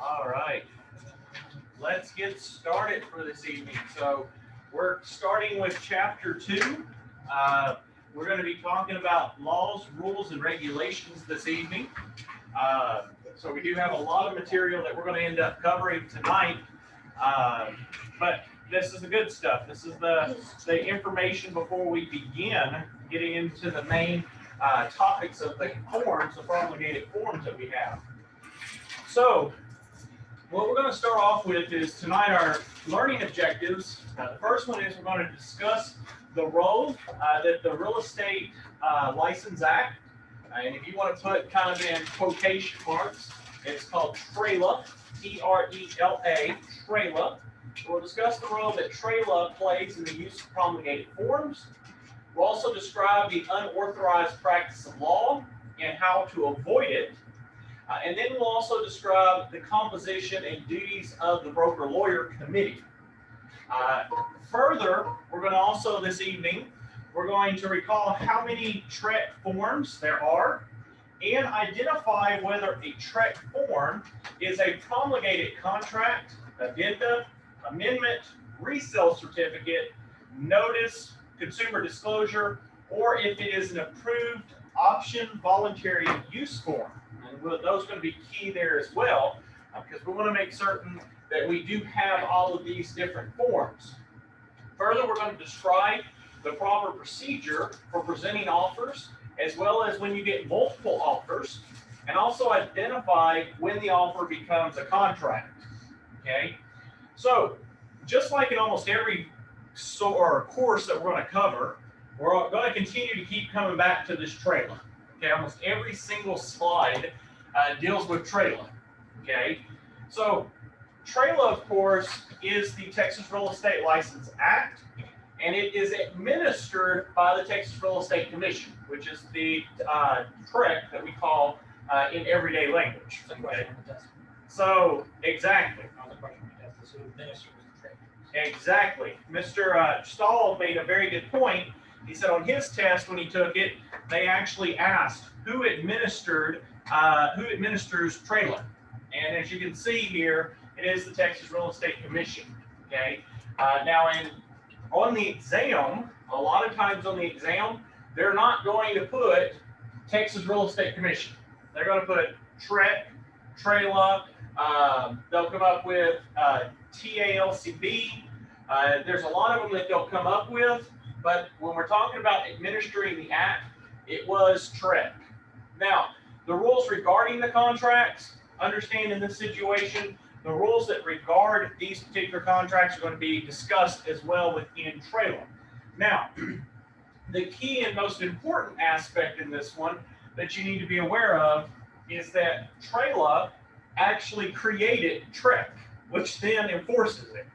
All right, let's get started for this evening. So we're starting with chapter 2. Uh, we're going to be talking about laws, rules, and regulations this evening. So we do have a lot of material that we're going to end up covering tonight. Uh, but this is the good stuff. This is the information before we begin getting into the main topics of the forms, the promulgated forms that we have. So what we're going to start off with is tonight our learning objectives. The first one is we're going to discuss the role that the Real Estate License Act, and if you want to put kind of in quotation marks, it's called TRELA, T-R-E-L-A, TRELA. We'll discuss the role that TRELA plays in the use of promulgated forms. We'll also describe the unauthorized practice of law and how to avoid it. And then we'll also describe the composition and duties of the broker-lawyer committee. Further, we're going to also this evening, we're going to recall how many TREC forms there are and identify whether a TREC form is a promulgated contract, addenda, amendment, resale certificate, notice, consumer disclosure, or if it is an approved option voluntary use form. And those are going to be key there as well, because we want to make certain that we do have all of these different forms. Further, we're going to describe the proper procedure for presenting offers, as well as when you get multiple offers, and also identify when the offer becomes a contract. Okay, so just like in almost every course that we're going to cover, we're going to continue to keep coming back to this TRELA. Okay, almost every single slide deals with TRELA. Okay, so TRELA, of course, is the Texas Real Estate License Act, and it is administered by the Texas Real Estate Commission, which is the TREC that we call in everyday language. Okay? So, exactly. Exactly. Mr. Stahl made a very good point. He said on his test when he took it, they actually asked who administers TRELA. And as you can see here, it is the Texas Real Estate Commission. Okay. Now, on the exam, a lot of times on the exam, they're not going to put Texas Real Estate Commission. They're going to put TREC, TRELA. They'll come up with TALCB. There's a lot of them that they'll come up with, but when we're talking about administering the act, it was TREC. Now, the rules regarding the contracts, understand in this situation, the rules that regard these particular contracts are going to be discussed as well within TRELA. Now, the key and most important aspect in this one that you need to be aware of is that TRELA actually created TREC, which then enforces it.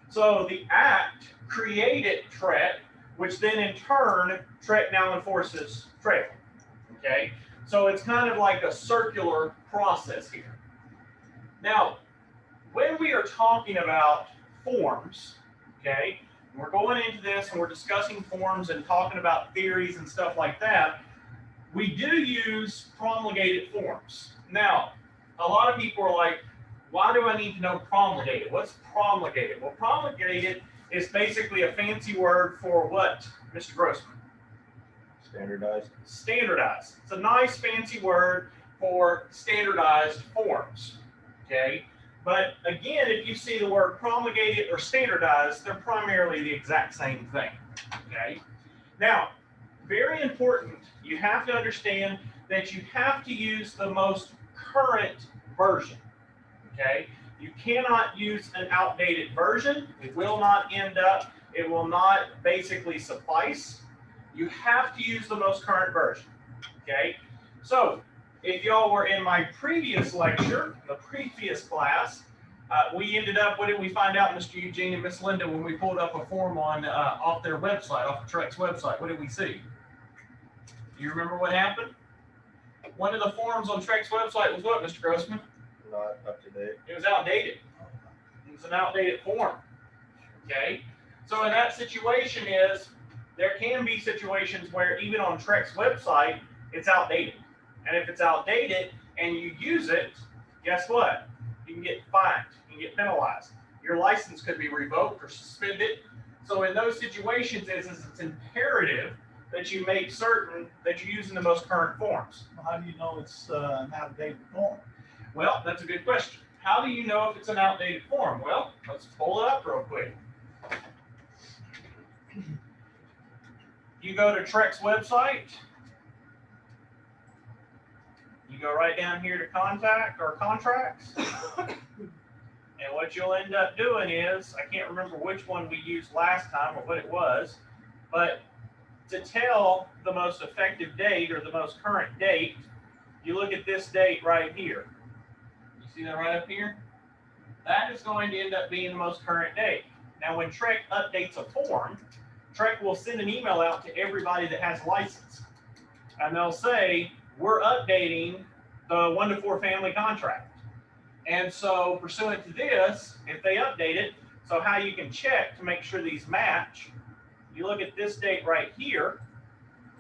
So the act created TREC, which then in turn, TREC now enforces TRELA. Okay, so it's kind of like a circular process here. Now, when we are talking about forms, okay, we're going into this and we're discussing forms and talking about theories and stuff like that, we do use promulgated forms. Now, a lot of people are like, why do I need to know promulgated? What's promulgated? Well, promulgated is basically a fancy word for what, Mr. Grossman? Standardized. Standardized. It's a nice fancy word for standardized forms. Okay, but again, if you see the word promulgated or standardized, they're primarily the exact same thing. Okay, now, very important, you have to understand that you have to use the most current version. Okay, you cannot use an outdated version. It will not it will not basically suffice. You have to use the most current version. Okay, so if y'all were in my previous lecture, the previous class, we ended up, what did we find out, Mr. Eugene and Miss Linda, when we pulled up a form on off their website, off the TREC's website? What did we see? Do you remember what happened? One of the forms on TREC's website was what, Mr. Grossman? Not up to date. It was outdated. It was an outdated form. Okay? So in that situation there can be situations where even on TREC's website, it's outdated. And if it's outdated and you use it, guess what? You can get fined. You can get penalized. Your license could be revoked or suspended. So in those situations, it's imperative that you make certain that you're using the most current forms. Well, how do you know it's an outdated form? Well, that's a good question. How do you know if it's an outdated form? Well, let's pull it up real quick. You go to Trek's website. You go right down here to contact or contracts. And what you'll end up doing is, I can't remember which one we used last time or what it was, but to tell the most effective date or the most current date, you look at this date right here. You see that right up here? That is going to end up being the most current date. Now, when Trek updates a form, Trek will send an email out to everybody that has a license. And they'll say, we're updating the 1 to 4 family contract. And so pursuant to this, if they update it, so how you can check to make sure these match, you look at this date right here,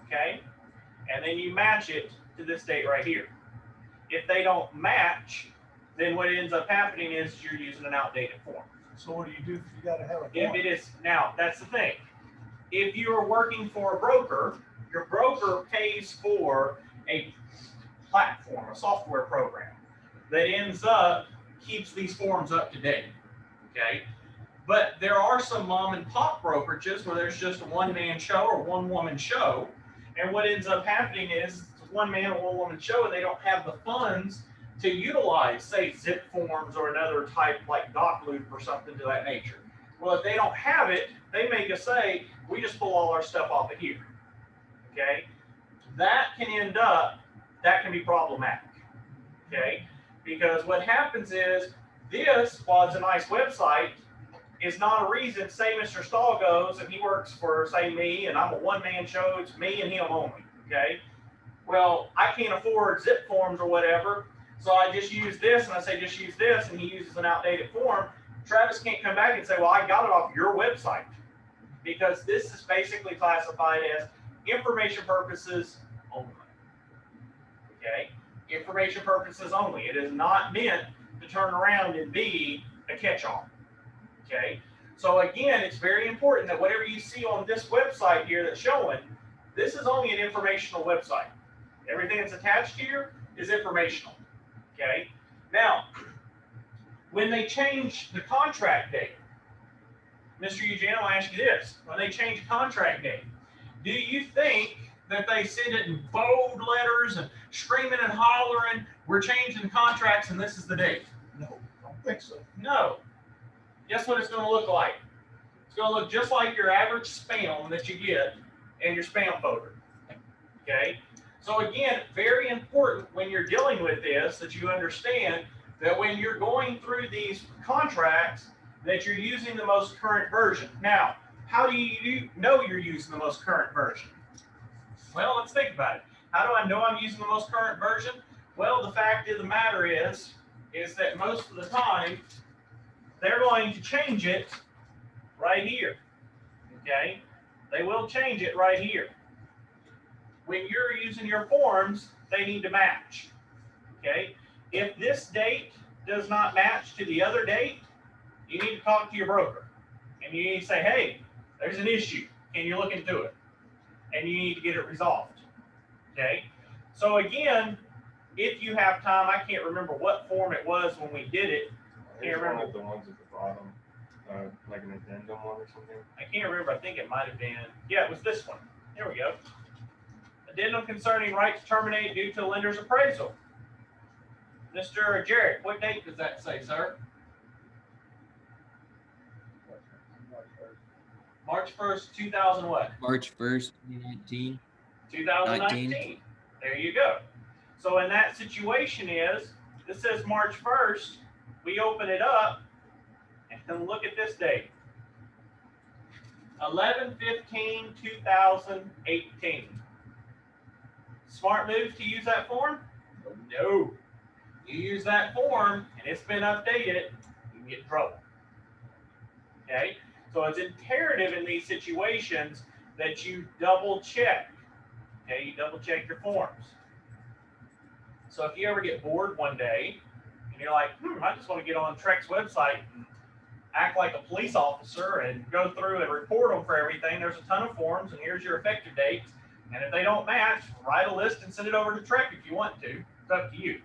okay? And then you match it to this date right here. If they don't match, then what ends up happening is you're using an outdated form. So what do you do if you got to have a form? If it is, now that's the thing. If you are working for a broker, your broker pays for a platform, a software program that ends up, keeps these forms up to date, okay? But there are some mom and pop brokerages where there's just a one-man show or one-woman show, and what ends up happening is it's a one-man or one-woman show, and they don't have the funds to utilize, say, zip forms or another type like doc loop or something to that nature. Well, if they don't have it, they make us say, we just pull all our stuff off of here, okay? That can be problematic, okay? Because what happens is, this, while it's a nice website, is not a reason, say Mr. Stahl goes and he works for, say, me, and I'm a one-man show, it's me and him only, okay? Well, I can't afford zip forms or whatever, so I just use this, and I say just use this, and he uses an outdated form. Travis can't come back and say, well, I got it off your website, because this is basically classified as information purposes only, okay? Information purposes only. It is not meant to turn around and be a catch-all, okay? So again, it's very important that whatever you see on this website here that's showing, this is only an informational website. Everything that's attached here is informational, okay? Now, when they change the contract date, Mr. Eugene, I'll ask you this. When they change contract date, do you think that they send it in bold letters and screaming and hollering, we're changing contracts and this is the date? No, I don't think so. No. Guess what it's going to look like? It's going to look just like your average spam that you get in your spam folder. Okay? So again, very important when you're dealing with this that you understand that when you're going through these contracts that you're using the most current version. Now, how do you know you're using the most current version? Well, let's think about it. How do I know I'm using the most current version? Well, the fact of the matter is that most of the time, they're going to change it right here, okay? They will change it right here. When you're using your forms, they need to match, okay? If this date does not match to the other date, you need to talk to your broker. And you need to say, hey, there's an issue. Can you look into it? And you need to get it resolved, okay? So again, if you have time, I can't remember what form it was when we did it. Here's one of the ones at the bottom, like an addendum one or something. I can't remember. I think it might have been. Yeah, it was this one. Here we go. Addendum concerning right to terminate due to lender's appraisal. Mr. Jarrett, what date does that say, sir? March 1st, 2000 what? March 1st, 2019. 2019. There you go. So in that situation this says March 1st, we open it up and look at this date. 11/15/2018. Smart move to use that form? No. You use that form and it's been updated, you can get in trouble. Okay? So it's imperative in these situations that you double check. Okay, you double check your forms. So if you ever get bored one day, And you're like, I just want to get on Trek's website and act like a police officer and go through and report them for everything. There's a ton of forms, and here's your effective dates. And if they don't match, write a list and send it over to Trek if you want to. It's up to you.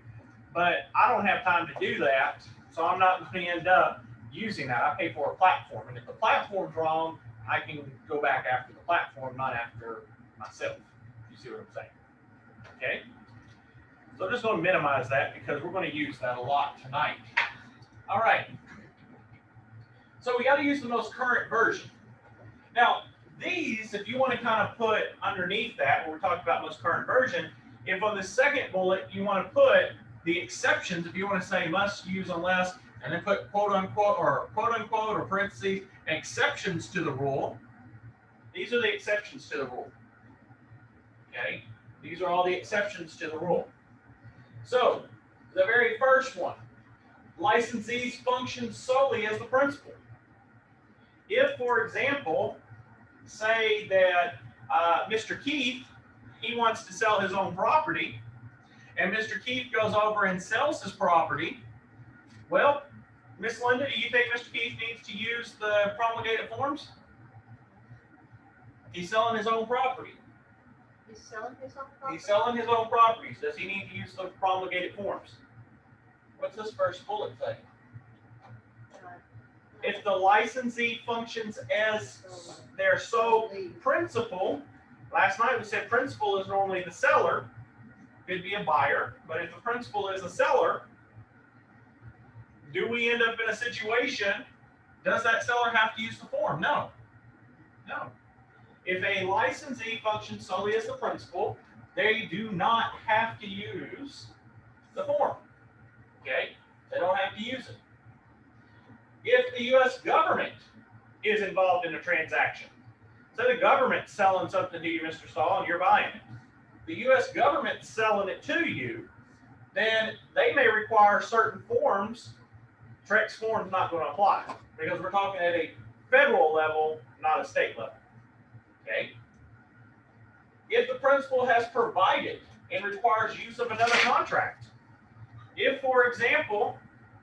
But I don't have time to do that, so I'm not going to end up using that. I pay for a platform, and if the platform's wrong, I can go back after the platform, not after myself. You see what I'm saying? Okay? So I'm just going to minimize that because we're going to use that a lot tonight. All right. So we got to use the most current version. Now, these, if you want to kind of put underneath that, when we're talking about most current version, if on the second bullet you want to put the exceptions, if you want to say must use unless, and then put quote unquote or parentheses, exceptions to the rule. These are the exceptions to the rule. Okay? These are all the exceptions to the rule. So, the very first one, licensees function solely as the principal. If, for example, say that Mr. Keith, he wants to sell his own property, and Mr. Keith goes over and sells his property, well, Miss Linda, do you think Mr. Keith needs to use the promulgated forms? He's selling his own property. He's selling his own property? He's selling his own properties. Does he need to use the promulgated forms? What's this first bullet say? If the licensee functions as their sole principal, last night we said principal is normally the seller, could be a buyer, but if the principal is a seller, do we end up in a situation, does that seller have to use the form? No. No. If a licensee functions solely as the principal, they do not have to use the form. Okay? They don't have to use it. If the U.S. government is involved in a transaction, say the government's selling something to you, Mr. Stahl, and you're buying it. The U.S. government's selling it to you, then they may require certain forms. Trek's form's not going to apply because we're talking at a federal level, not a state level. Okay? If the principal has provided and requires use of another contract, if, for example,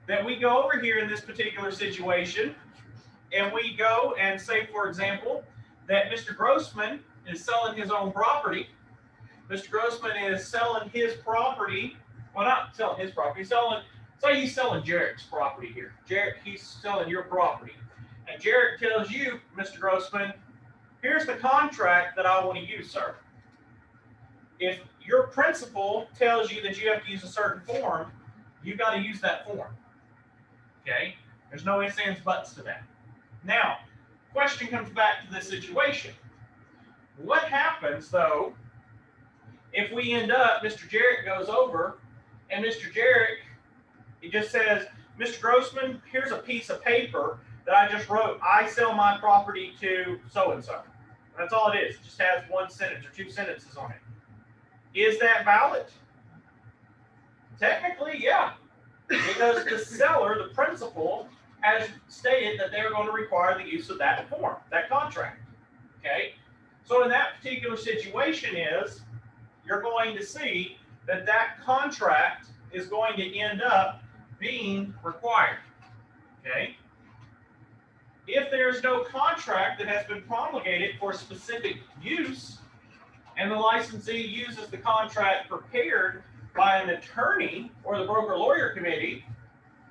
that we go over here in this particular situation and we go and say, for example, that Mr. Grossman is selling his own property. Mr. Grossman is selling his property. Well, not selling his property. He's selling, say he's selling Jarek's property here. Jarek, he's selling your property. And Jarek tells you, Mr. Grossman, here's the contract that I want to use, sir. If your principal tells you that you have to use a certain form, you've got to use that form. Okay? There's no ifs, ands, buts to that. Now, question comes back to this situation. What happens, though, if we end up, Mr. Jarek goes over, and Mr. Jarek, he just says, Mr. Grossman, here's a piece of paper that I just wrote. I sell my property to so-and-so. That's all it is. It just has one sentence or two sentences on it. Is that valid? Technically, yeah. Because the seller, the principal, has stated that they're going to require the use of that form, that contract. Okay? So in that particular situation you're going to see that that contract is going to end up being required. Okay? If there's no contract that has been promulgated for specific use, and the licensee uses the contract prepared by an attorney or the broker-lawyer committee,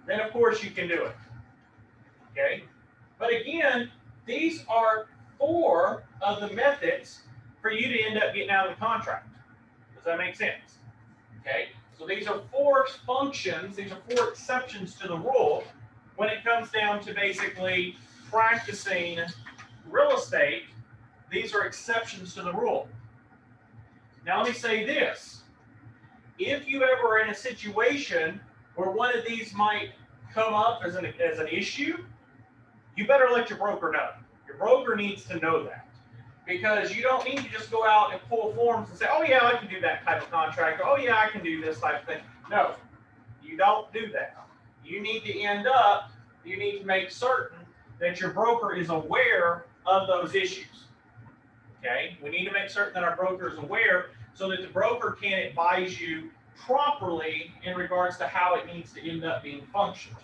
then of course you can do it. Okay? But again, these are 4 of the methods for you to end up getting out of the contract. Does that make sense? Okay? So these are 4 functions, these are 4 exceptions to the rule when it comes down to basically practicing real estate. These are exceptions to the rule. Now let me say this. If you ever are in a situation where one of these might come up as an issue, you better let your broker know. Your broker needs to know that. Because you don't need to just go out and pull forms and say, oh yeah, I can do that type of contract. Oh yeah, I can do this type of thing. No, you don't do that. You need to make certain that your broker is aware of those issues. Okay? We need to make certain that our broker is aware so that the broker can advise you properly in regards to how it needs to end up being functioned.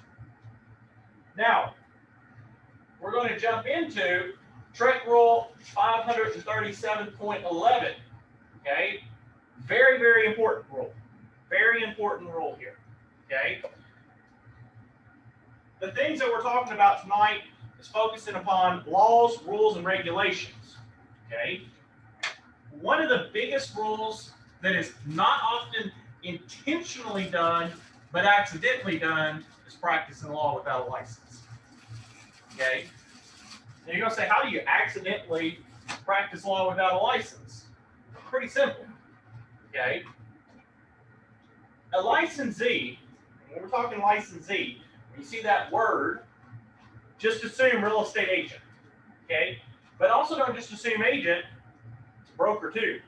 Now, we're going to jump into TREC Rule 537.11. Okay, very, very important rule. Very important rule here. Okay. The things that we're talking about tonight is focusing upon laws, rules, and regulations. Okay. One of the biggest rules that is not often intentionally done, but accidentally done, is practicing law without a license. Okay. Now you're going to say, how do you accidentally practice law without a license? Pretty simple. Okay. A licensee, when we're talking licensee, when you see that word, just assume real estate agent. Okay. But also don't just assume agent, it's broker too.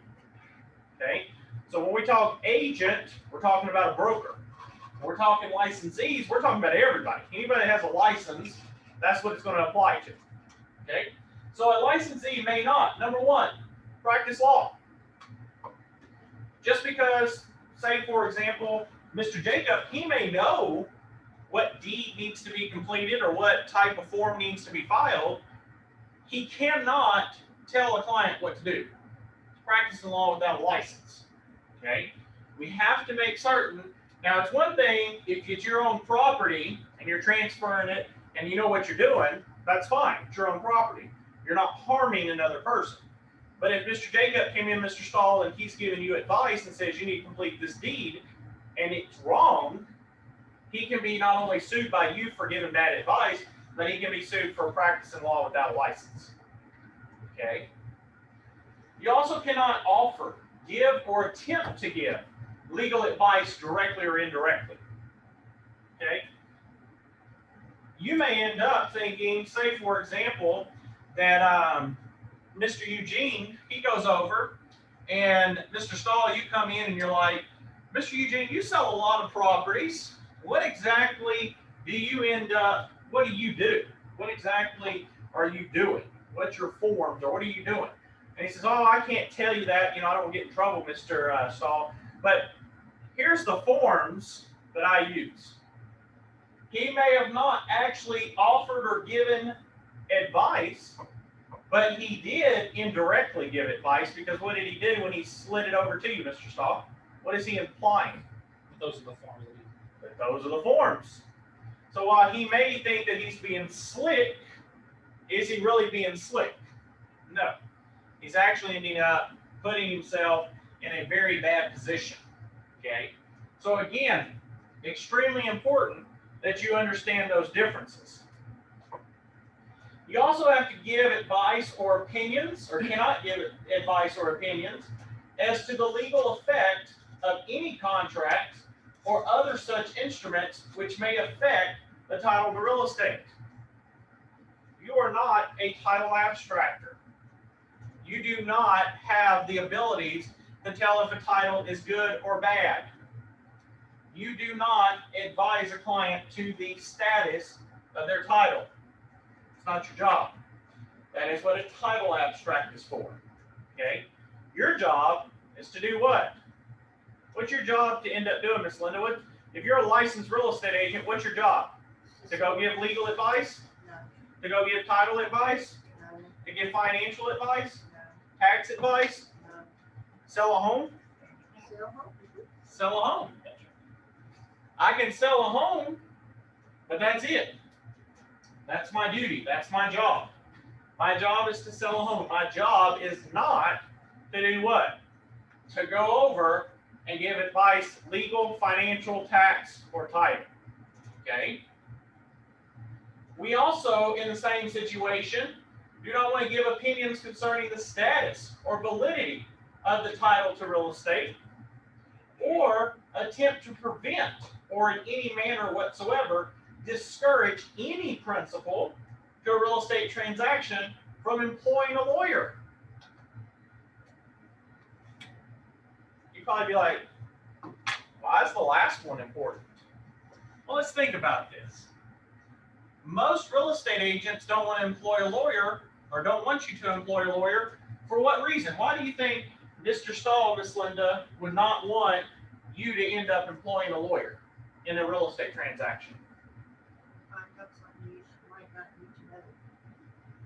Okay. So when we talk agent, we're talking about a broker. When we're talking licensees, we're talking about everybody. Anybody that has a license, that's what it's going to apply to. Okay. So a licensee may not, number one, practice law. Just because, say for example, Mr. Jacob, he may know what deed needs to be completed or what type of form needs to be filed, he cannot tell a client what to do. Practicing law without a license. Okay? We have to make certain. Now, it's one thing if it's your own property and you're transferring it and you know what you're doing, that's fine. It's your own property. You're not harming another person. But if Mr. Jacob came in, Mr. Stahl, and he's giving you advice and says you need to complete this deed and it's wrong, he can be not only sued by you for giving bad advice, but he can be sued for practicing law without a license. Okay? You also cannot offer, give, or attempt to give legal advice directly or indirectly. Okay? You may end up thinking, say for example, that Mr. Eugene, he goes over, and Mr. Stahl, you come in and you're like, Mr. Eugene, you sell a lot of properties. What exactly do you end up, what do you do? What exactly are you doing? What's your forms, or what are you doing? And he says, oh, I can't tell you that. You know, I don't get in trouble, Mr. Stahl. But here's the forms that I use. He may have not actually offered or given advice, but he did indirectly give advice, because what did he do when he slid it over to you, Mr. Stahl? What is he implying? Those are the forms. That those are the forms. So while he may think that he's being slick, is he really being slick? No. He's actually ending up putting himself in a very bad position. Okay? So again, extremely important that you understand those differences. You also have to give advice or opinions, or cannot give advice or opinions, as to the legal effect of any contract or other such instruments which may affect the title to real estate. You are not a title abstractor. You do not have the abilities to tell if a title is good or bad. You do not advise a client to the status of their title. It's not your job. That is what a title abstract is for. Okay? Your job is to do what? What's your job to end up doing, Miss Linda? If you're a licensed real estate agent, what's your job? To go give legal advice? No. To go give title advice? No. To give financial advice? No. Tax advice? No. Sell a home? Sell home? Sell a home. I can sell a home, but that's it. That's my duty. That's my job. My job is to sell a home. My job is not to do what? To go over and give advice, legal, financial, tax, or title. Okay? We also, in the same situation, do not want to give opinions concerning the status or validity of the title to real estate, or attempt to prevent, or in any manner whatsoever, discourage any principal to a real estate transaction from employing a lawyer. You'd probably be like, why is the last one important? Well, let's think about this. Most real estate agents don't want to employ a lawyer, or don't want you to employ a lawyer. For what reason? Why do you think Mr. Stahl, Miss Linda, would not want you to end up employing a lawyer in a real estate transaction? Find out something you might not need to know.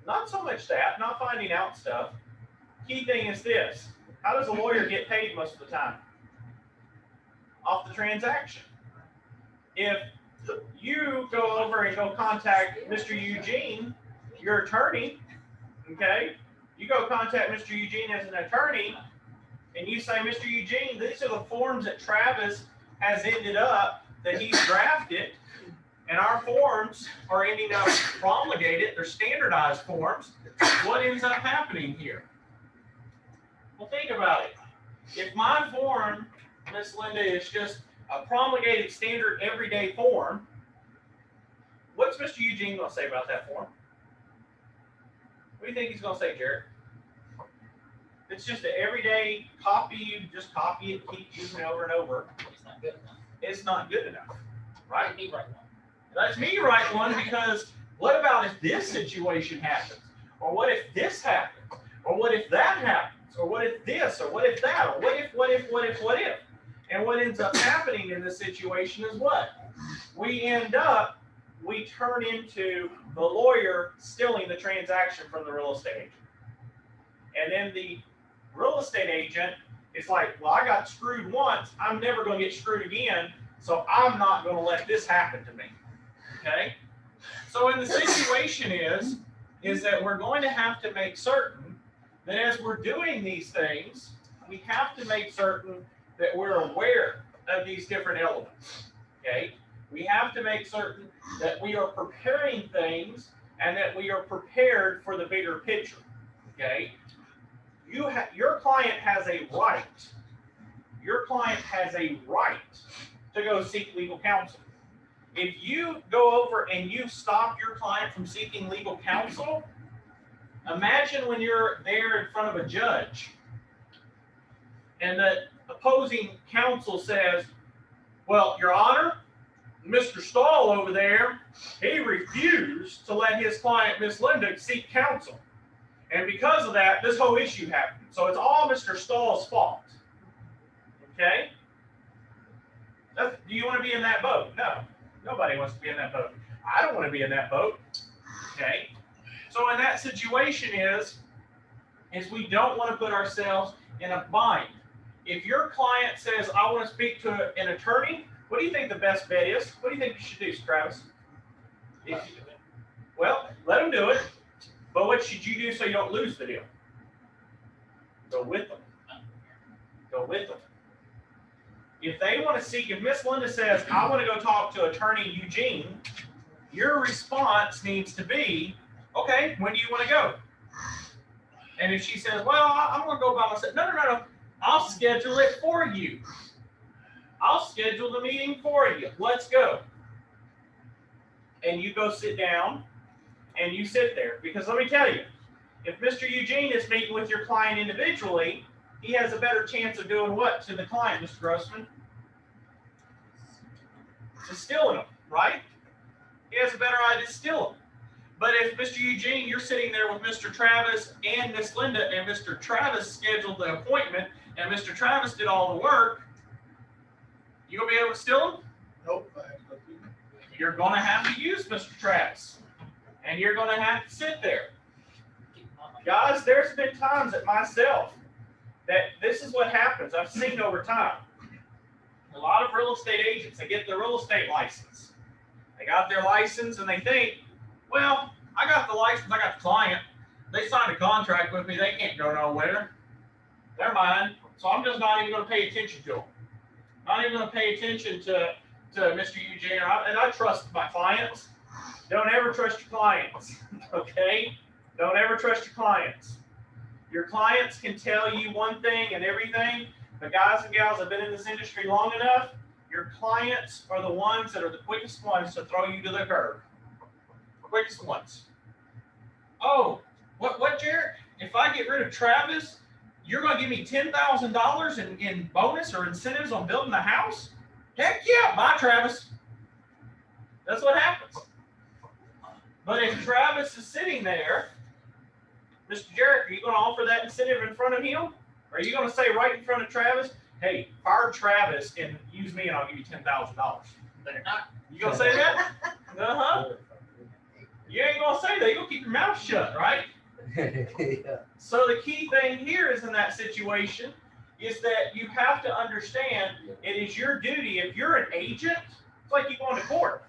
Not so much that, not finding out stuff. Key thing is this: how does a lawyer get paid most of the time? Off the transaction. If you go over and go contact Mr. Eugene, your attorney, okay? You go contact Mr. Eugene as an attorney, and you say, Mr. Eugene, these are the forms that Travis has ended up, that he's drafted, and our forms are ending up promulgated. They're standardized forms. What ends up happening here? Well, think about it. If my form, Miss Linda, is just a promulgated standard everyday form, what's Mr. Eugene going to say about that form? What do you think he's going to say, Jared? It's just an everyday copy. You just copy it, keep using it over and over. It's not good enough. It's not good enough, right? Me right one. Let me write one, because what about if this situation happens? Or what if this happens? Or what if that happens? Or what if this? Or what if that? Or what if? And what ends up happening in this situation is what? We turn into the lawyer stealing the transaction from the real estate agent. And then the real estate agent is like, well, I got screwed once. I'm never going to get screwed again. So I'm not going to let this happen to me. Okay? So in the situation is that we're going to have to make certain that as we're doing these things, we have to make certain that we're aware of these different elements. Okay? We have to make certain that we are preparing things and that we are prepared for the bigger picture. Okay? Your client has a right. Your client has a right to go seek legal counsel. If you go over and you stop your client from seeking legal counsel, imagine when you're there in front of a judge and the opposing counsel says, well, Your Honor, Mr. Stahl over there, he refused to let his client, Miss Linda, seek counsel. And because of that, this whole issue happened. So it's all Mr. Stahl's fault. Okay? Do you want to be in that boat? No. Nobody wants to be in that boat. I don't want to be in that boat. Okay? So in that situation is we don't want to put ourselves in a bind. If your client says, I want to speak to an attorney, what do you think the best bet is? What do you think you should do, Travis? Well, let them do it. But what should you do so you don't lose the deal? Go with them. Go with them. If they want to seek, if Miss Linda says, I want to go talk to attorney Eugene, your response needs to be, okay, when do you want to go? And if she says, well, I'm going to go by myself. No. I'll schedule it for you. I'll schedule the meeting for you. Let's go. And you go sit down and you sit there. Because let me tell you, if Mr. Eugene is meeting with your client individually, he has a better chance of doing what to the client, Mr. Grossman? To stealing them, right? He has a better idea to steal them. But if Mr. Eugene, you're sitting there with Mr. Travis and Miss Linda, and Mr. Travis scheduled the appointment, and Mr. Travis did all the work, you gonna be able to steal them? Nope. You're gonna have to use Mr. Travis, and you're gonna have to sit there. Guys, there's been times that myself, that this is what happens. I've seen over time. A lot of real estate agents, they get their real estate license. They got their license and they think, well, I got the license, I got the client. They signed a contract with me, they can't go nowhere. They're mine, so I'm just not even going to pay attention to them. Not even going to pay attention to Mr. Eugene. And I trust my clients. Don't ever trust your clients, okay? Don't ever trust your clients. Your clients can tell you one thing and everything, but guys and gals have been in this industry long enough, your clients are the ones that are the quickest ones to throw you to the curb. Quickest ones. Oh, what, Jared? If I get rid of Travis, you're going to give me $10,000 in bonus or incentives on building the house? Heck yeah, bye, Travis. That's what happens. But if Travis is sitting there, Mr. Jarrett, are you going to offer that incentive in front of him? Or are you going to say right in front of Travis, hey, fire Travis and use me and I'll give you $10,000. You gonna say that? Uh-huh. You ain't gonna say that. You gonna keep your mouth shut, right? Yeah. So the key thing here is in that situation is that you have to understand it is your duty. If you're an agent, it's like you going to court.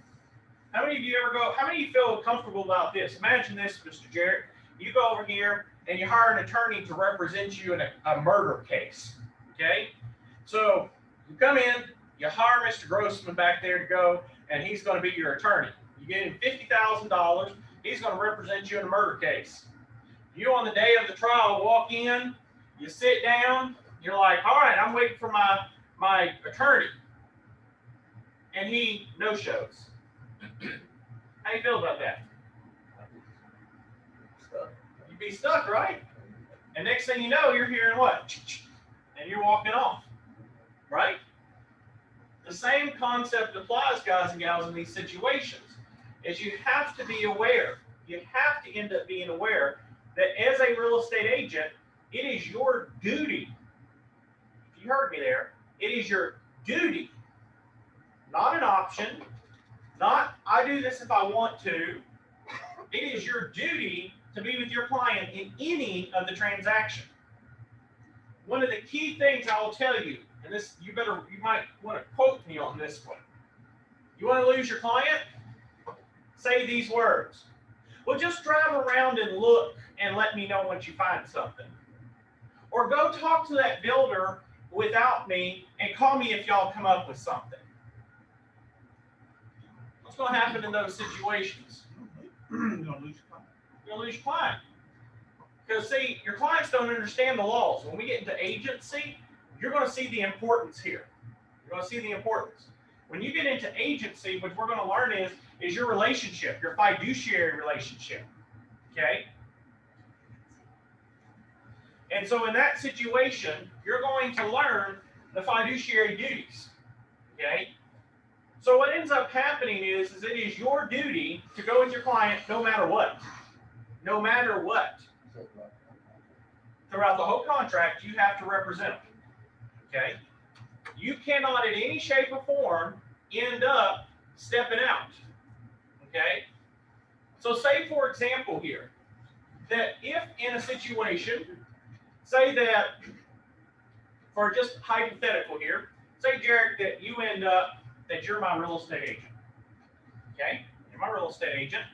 How many of you ever go, how many of you feel comfortable about this? Imagine this, Mr. Jarrett. You go over here and you hire an attorney to represent you in a murder case. Okay? So you come in, you hire Mr. Grossman back there to go, and he's going to be your attorney. You get him $50,000. He's going to represent you in a murder case. You on the day of the trial walk in, you sit down, you're like, all right, I'm waiting for my attorney. And he no-shows. How you feel about that? You'd be stuck, right? And next thing you know, you're hearing what? And you're walking off, right? The same concept applies, guys and gals, in these situations, is you have to be aware. You have to end up being aware that as a real estate agent, it is your duty. If you heard me there, it is your duty, not an option, not I do this if I want to. It is your duty to be with your client in any of the transaction. One of the key things I will tell you, and this you might want to quote me on this one. You want to lose your client? Say these words. Well, just drive around and look and let me know once you find something. Or go talk to that builder without me and call me if y'all come up with something. What's going to happen in those situations? You're gonna lose your client. You're going to lose your client. Because, see, your clients don't understand the laws. When we get into agency, you're going to see the importance here. You're going to see the importance. When you get into agency, what we're going to learn is your relationship, your fiduciary relationship. Okay? And so in that situation, you're going to learn the fiduciary duties. Okay? So what ends up happening is it is your duty to go with your client no matter what. No matter what. Throughout the whole contract, you have to represent them. Okay? You cannot in any shape or form end up stepping out. Okay? So say, for example here, that if in a situation, say that, for just hypothetical here, say, Jarek, that you end up, that you're my real estate agent. Okay? You're my real estate agent.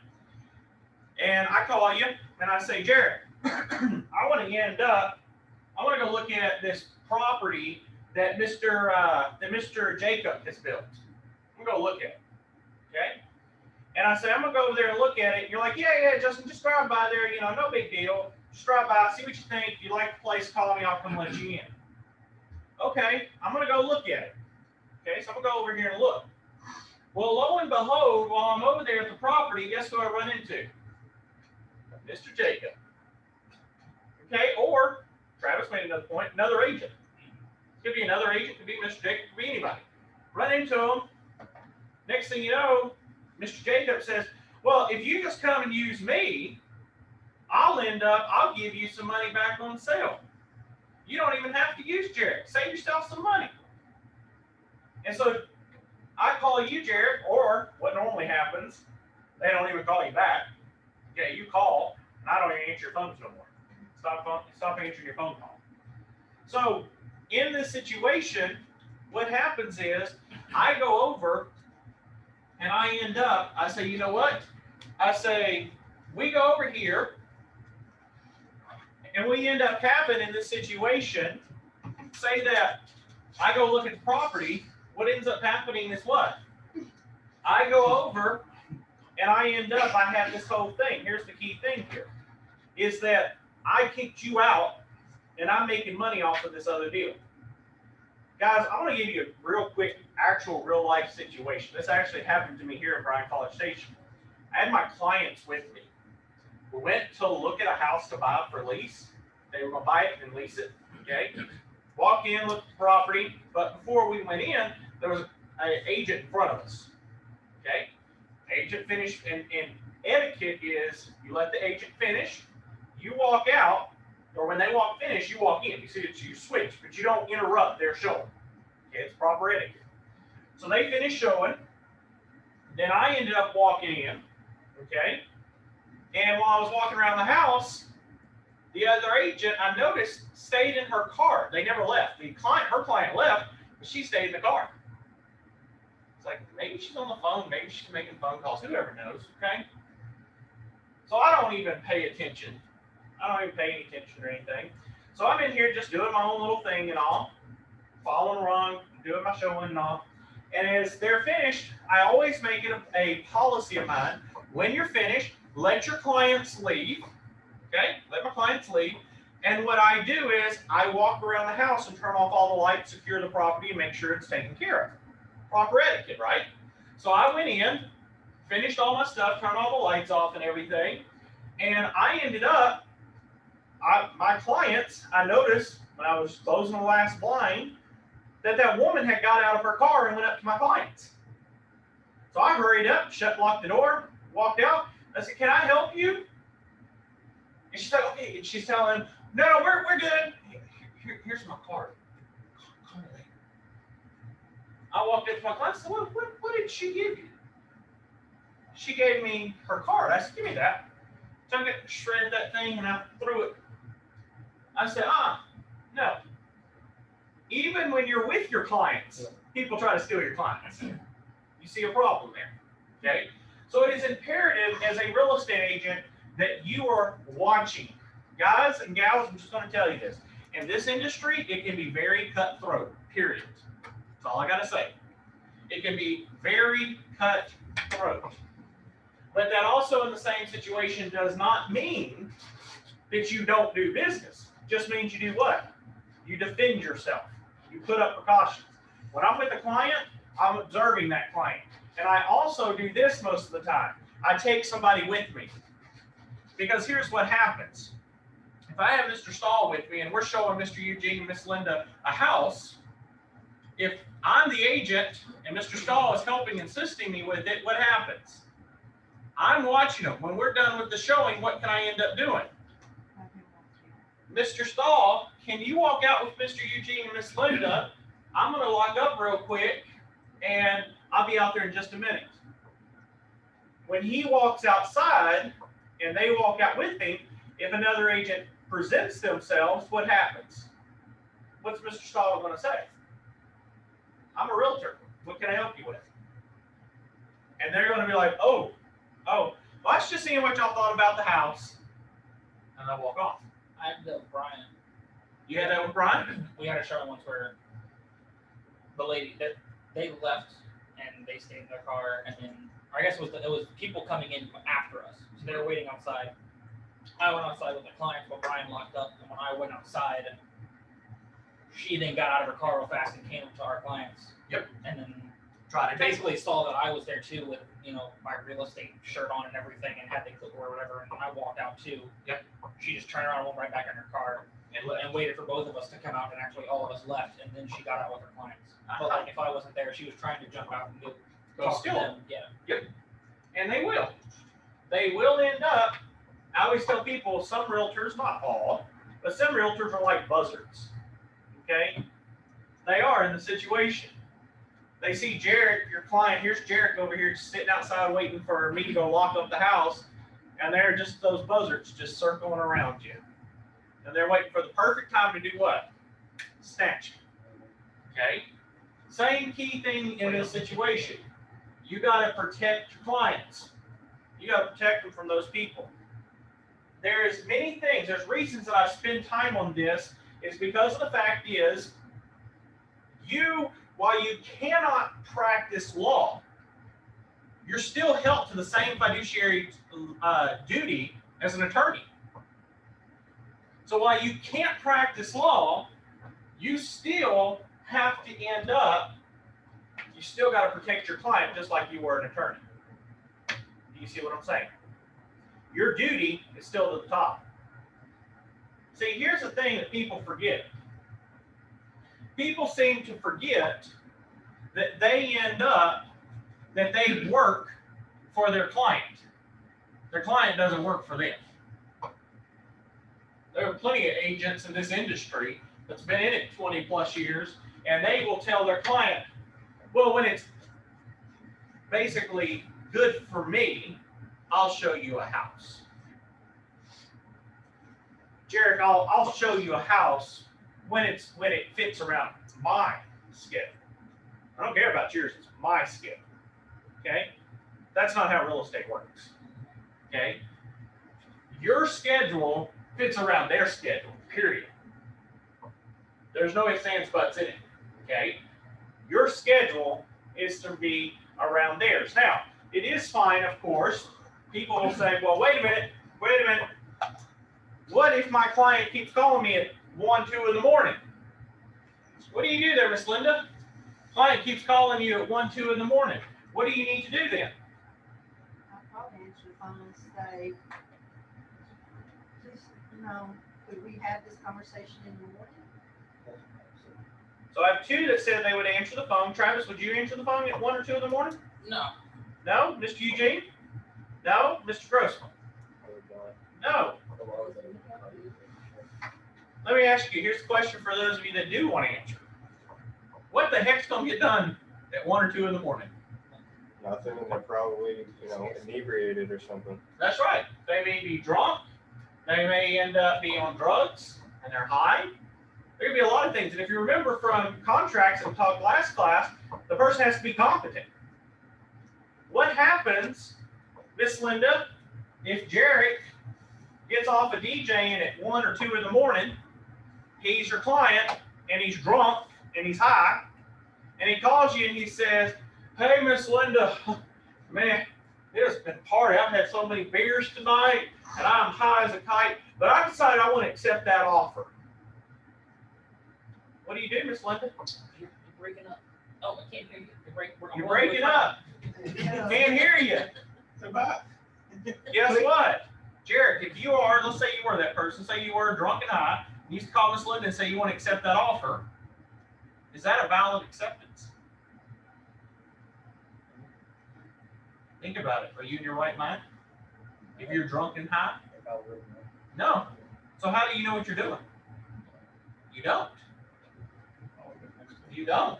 And I call you, and I say, Jarek, I want to go look at this property that Mr. Jacob has built. I'm going to go look at it. Okay? And I say, I'm going to go over there and look at it. And you're like, yeah, Justin, just drive by there. You know, no big deal. Just drive by, see what you think. If you like the place, call me. I'll come let you in. Okay, I'm going to go look at it. Okay, so I'm going to go over here and look. Well, lo and behold, while I'm over there at the property, guess who I run into? Mr. Jacob. Okay, or Travis made another point, another agent. Could be another agent, could be Mr. Jacob, could be anybody. Run into him. Next thing you know, Mr. Jacob says, well, if you just come and use me, I'll give you some money back on sale. You don't even have to use Jarek. Save yourself some money. And so I call you, Jarek, or what normally happens, they don't even call you back. Okay, you call, and I don't even answer your phones no more. Stop answering your phone call. So in this situation, what happens is I go over and I say, you know what? I say, we go over here and we end up having in this situation, say that I go look at the property, what ends up happening is what? I go over and I have this whole thing. Here's the key thing here, is that I kicked you out and I'm making money off of this other deal. Guys, I want to give you a real quick, actual real life situation. This actually happened to me here at Bryan College Station. I had my clients with me. We went to look at a house to buy for lease. They were going to buy it and lease it. Okay. Walk in, look at the property. But before we went in, there was an agent in front of us. Okay. Agent finished, and etiquette is you let the agent finish. You walk out, or when they walk finish, you walk in. You see that you switch, but you don't interrupt their showing. Okay, it's proper etiquette. So they finish showing. Then I ended up walking in. Okay, and while I was walking around the house, the other agent I noticed stayed in her car. They never left. Her client left, but she stayed in the car. It's like maybe she's on the phone, maybe she's making phone calls. Whoever knows. Okay. So I don't even pay attention. I don't even pay any attention or anything. So I'm in here just doing my own little thing and all, following along, doing my showing and all. And as they're finished, I always make it a policy of mine. When you're finished, let your clients leave. Okay? Let my clients leave. And what I do is I walk around the house and turn off all the lights, secure the property, and make sure it's taken care of. Proper etiquette, right? So I went in, finished all my stuff, turned all the lights off and everything. And I ended up, my clients, I noticed when I was closing the last blind, that woman had got out of her car and went up to my clients. So I hurried up, locked the door, walked out. I said, "Can I help you?" And she's like, "Okay." And she's telling him, "No, we're good. Here's my card. Call me later." I walked up to my client and said, what did she give you? She gave me her card. I said, "Give me that." Took it, shredded that thing, and I threw it. I said, no. Even when you're with your clients, people try to steal your clients. You see a problem there, okay? So it is imperative as a real estate agent that you are watching. Guys and gals, I'm just going to tell you this. In this industry, it can be very cutthroat, period. That's all I got to say. It can be very cutthroat. But that also in the same situation does not mean that you don't do business. It just means you do what? You defend yourself. You put up precautions. When I'm with a client, I'm observing that client. And I also do this most of the time. I take somebody with me. Because here's what happens. If I have Mr. Stahl with me and we're showing Mr. Eugene and Miss Linda a house, if I'm the agent and Mr. Stahl is helping, assisting me with it, what happens? I'm watching them. When we're done with the showing, what can I end up doing? Mr. Stahl, can you walk out with Mr. Eugene and Miss Linda? I'm going to lock up real quick, and I'll be out there in just a minute. When he walks outside, and they walk out with him, if another agent presents themselves, what happens? What's Mr. Stahl going to say? "I'm a realtor. What can I help you with?" And they're going to be like, oh, well, I was just seeing what y'all thought about the house. And they'll walk off. I had that with Brian. You had that with Brian? We had a show once where the lady that they left and they stayed in their car, and then I guess it was people coming in after us, so they were waiting outside. I went outside with the clients while Brian locked up, and when I went outside, she then got out of her car real fast and came up to our clients. Yep. And then Try to basically saw that I was there too with, my real estate shirt on and everything, and had the clip or whatever, and when I walked out too, Yep. she just turned around and went right back in her car and waited for both of us to come out, and actually all of us left, and then she got out with her clients. But like if I wasn't there, she was trying to jump out and go talk to steal them. Yeah. Yep. And they will. They will end up, I always tell people, some realtors, not all, but some realtors are like buzzards. Okay? They are in the situation. They see Jarek, your client, here's Jarek over here sitting outside waiting for me to go lock up the house, and they're just those buzzards just circling around you. And they're waiting for the perfect time to do what? Snatch you. Okay? Same key thing in this situation. You got to protect your clients. You got to protect them from those people. There's many things, there's reasons that I spend time on this, is because of the fact is, while you cannot practice law, you're still held to the same fiduciary duty as an attorney. So while you can't practice law, you still have to end up, you still got to protect your client just like you were an attorney. Do you see what I'm saying? Your duty is still at the top. See, here's the thing that people forget. People seem to forget that they work for their client. Their client doesn't work for them. There are plenty of agents in this industry that's been in it 20 plus years, and they will tell their client, well, when it's basically good for me, I'll show you a house. Jarek, I'll show you a house when it fits around my schedule. I don't care about yours, it's my schedule. Okay? That's not how real estate works. Okay? Your schedule fits around their schedule, period. There's no ifs, ands, buts in it. Okay? Your schedule is to be around theirs. Now, it is fine, of course. People will say, well, wait a minute. What if my client keeps calling me at 1, 2 in the morning? What do you do there, Miss Linda? Client keeps calling you at 1, 2 in the morning. What do you need to do then? I'll probably answer the phone and say, just, could we have this conversation in the morning? So I have 2 that said they would answer the phone. Travis, would you answer the phone at 1 or 2 in the morning? No. No? Mr. Eugene? No? Mr. Grossman? No. Let me ask you, here's a question for those of you that do want to answer. What the heck's going to get done at 1 or 2 in the morning? Nothing, and they're probably, inebriated or something. That's right. They may be drunk. They may end up being on drugs, and they're high. There could be a lot of things. And if you remember from contracts that we talked last class, the person has to be competent. What happens, Miss Linda, if Jarek gets off of DJing at 1 or 2 in the morning, he's your client, and he's drunk, and he's high, and he calls you and he says, hey, Miss Linda, man, it has been a party. I've had so many beers tonight, and I'm high as a kite, but I decided I want to accept that offer. What do you do, Miss Linda? You're breaking up. Oh, I can't hear you. You're breaking up. Can't hear you. Guess what? Jarek, if you are, let's say you were that person, say you were drunk and high, you used to call Miss Linda and say you want to accept that offer, is that a valid acceptance? Think about it. Are you in your right mind? If you're drunk and high? No. So how do you know what you're doing? You don't. You don't.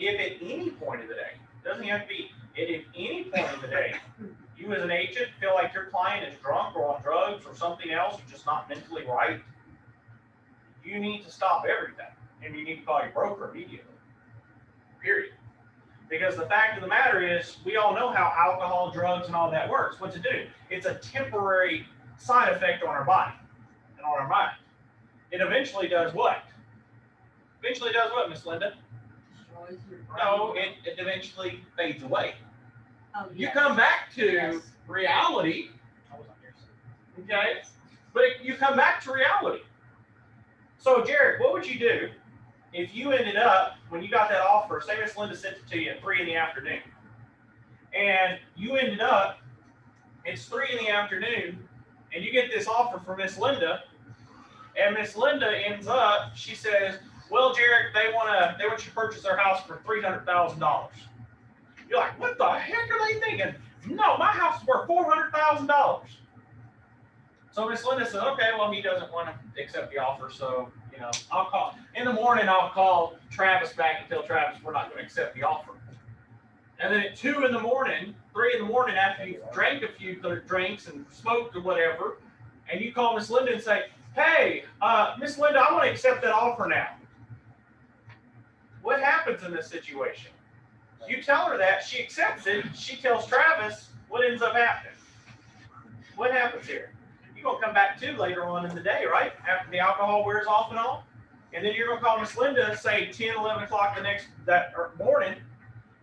If at any point of the day, doesn't have to be, at any point of the day, you as an agent feel like your client is drunk or on drugs or something else, or just not mentally right, you need to stop everything, and you need to call your broker immediately. Period. Because the fact of the matter is, we all know how alcohol, drugs, and all that works. What's it do? It's a temporary side effect on our body and on our mind. It eventually does what? Eventually does what, Miss Linda? Destroys your brain. No, it eventually fades away. Oh, You yes. come back to Yes. reality, I was on your side. okay? But you come back to reality. So, Jared, what would you do if you ended up, when you got that offer, say Miss Linda sent it to you at 3 in the afternoon, and you ended up, it's 3 in the afternoon, and you get this offer from Miss Linda, and Miss Linda ends up, she says, well, Jared, they want you to purchase their house for $300,000. You're like, what the heck are they thinking? No, my house is worth $400,000. So Miss Linda said, okay, well, he doesn't want to accept the offer, so, I'll call. In the morning, I'll call Travis back and tell Travis we're not going to accept the offer. And then at 2 in the morning, 3 in the morning, after you've drank a few drinks and smoked or whatever, and you call Miss Linda and say, hey, Miss Linda, I want to accept that offer now. What happens in this situation? You tell her that, she accepts it, she tells Travis, what ends up happening? What happens here? You're going to come back to later on in the day, right? After the alcohol wears off and all. And then you're going to call Miss Linda, say 10, 11 o'clock that morning,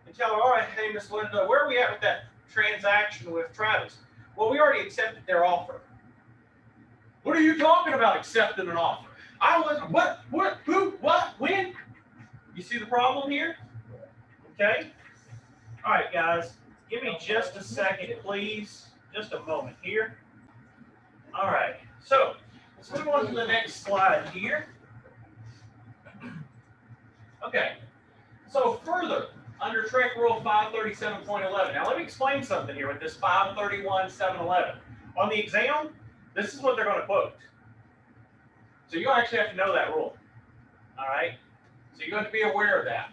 and tell her, all right, hey, Miss Linda, where are we at with that transaction with Travis? Well, we already accepted their offer. What are you talking about accepting an offer? I was, what, who, what, when? You see the problem here? Okay. All right, guys, give me just a second, please. Just a moment here. All right, so let's move on to the next slide here. Okay, so further, under Trek Rule 537.11. Now let me explain something here with this 531.711. On the exam, this is what they're going to quote. So you actually have to know that rule. All right? So you're going to be aware of that.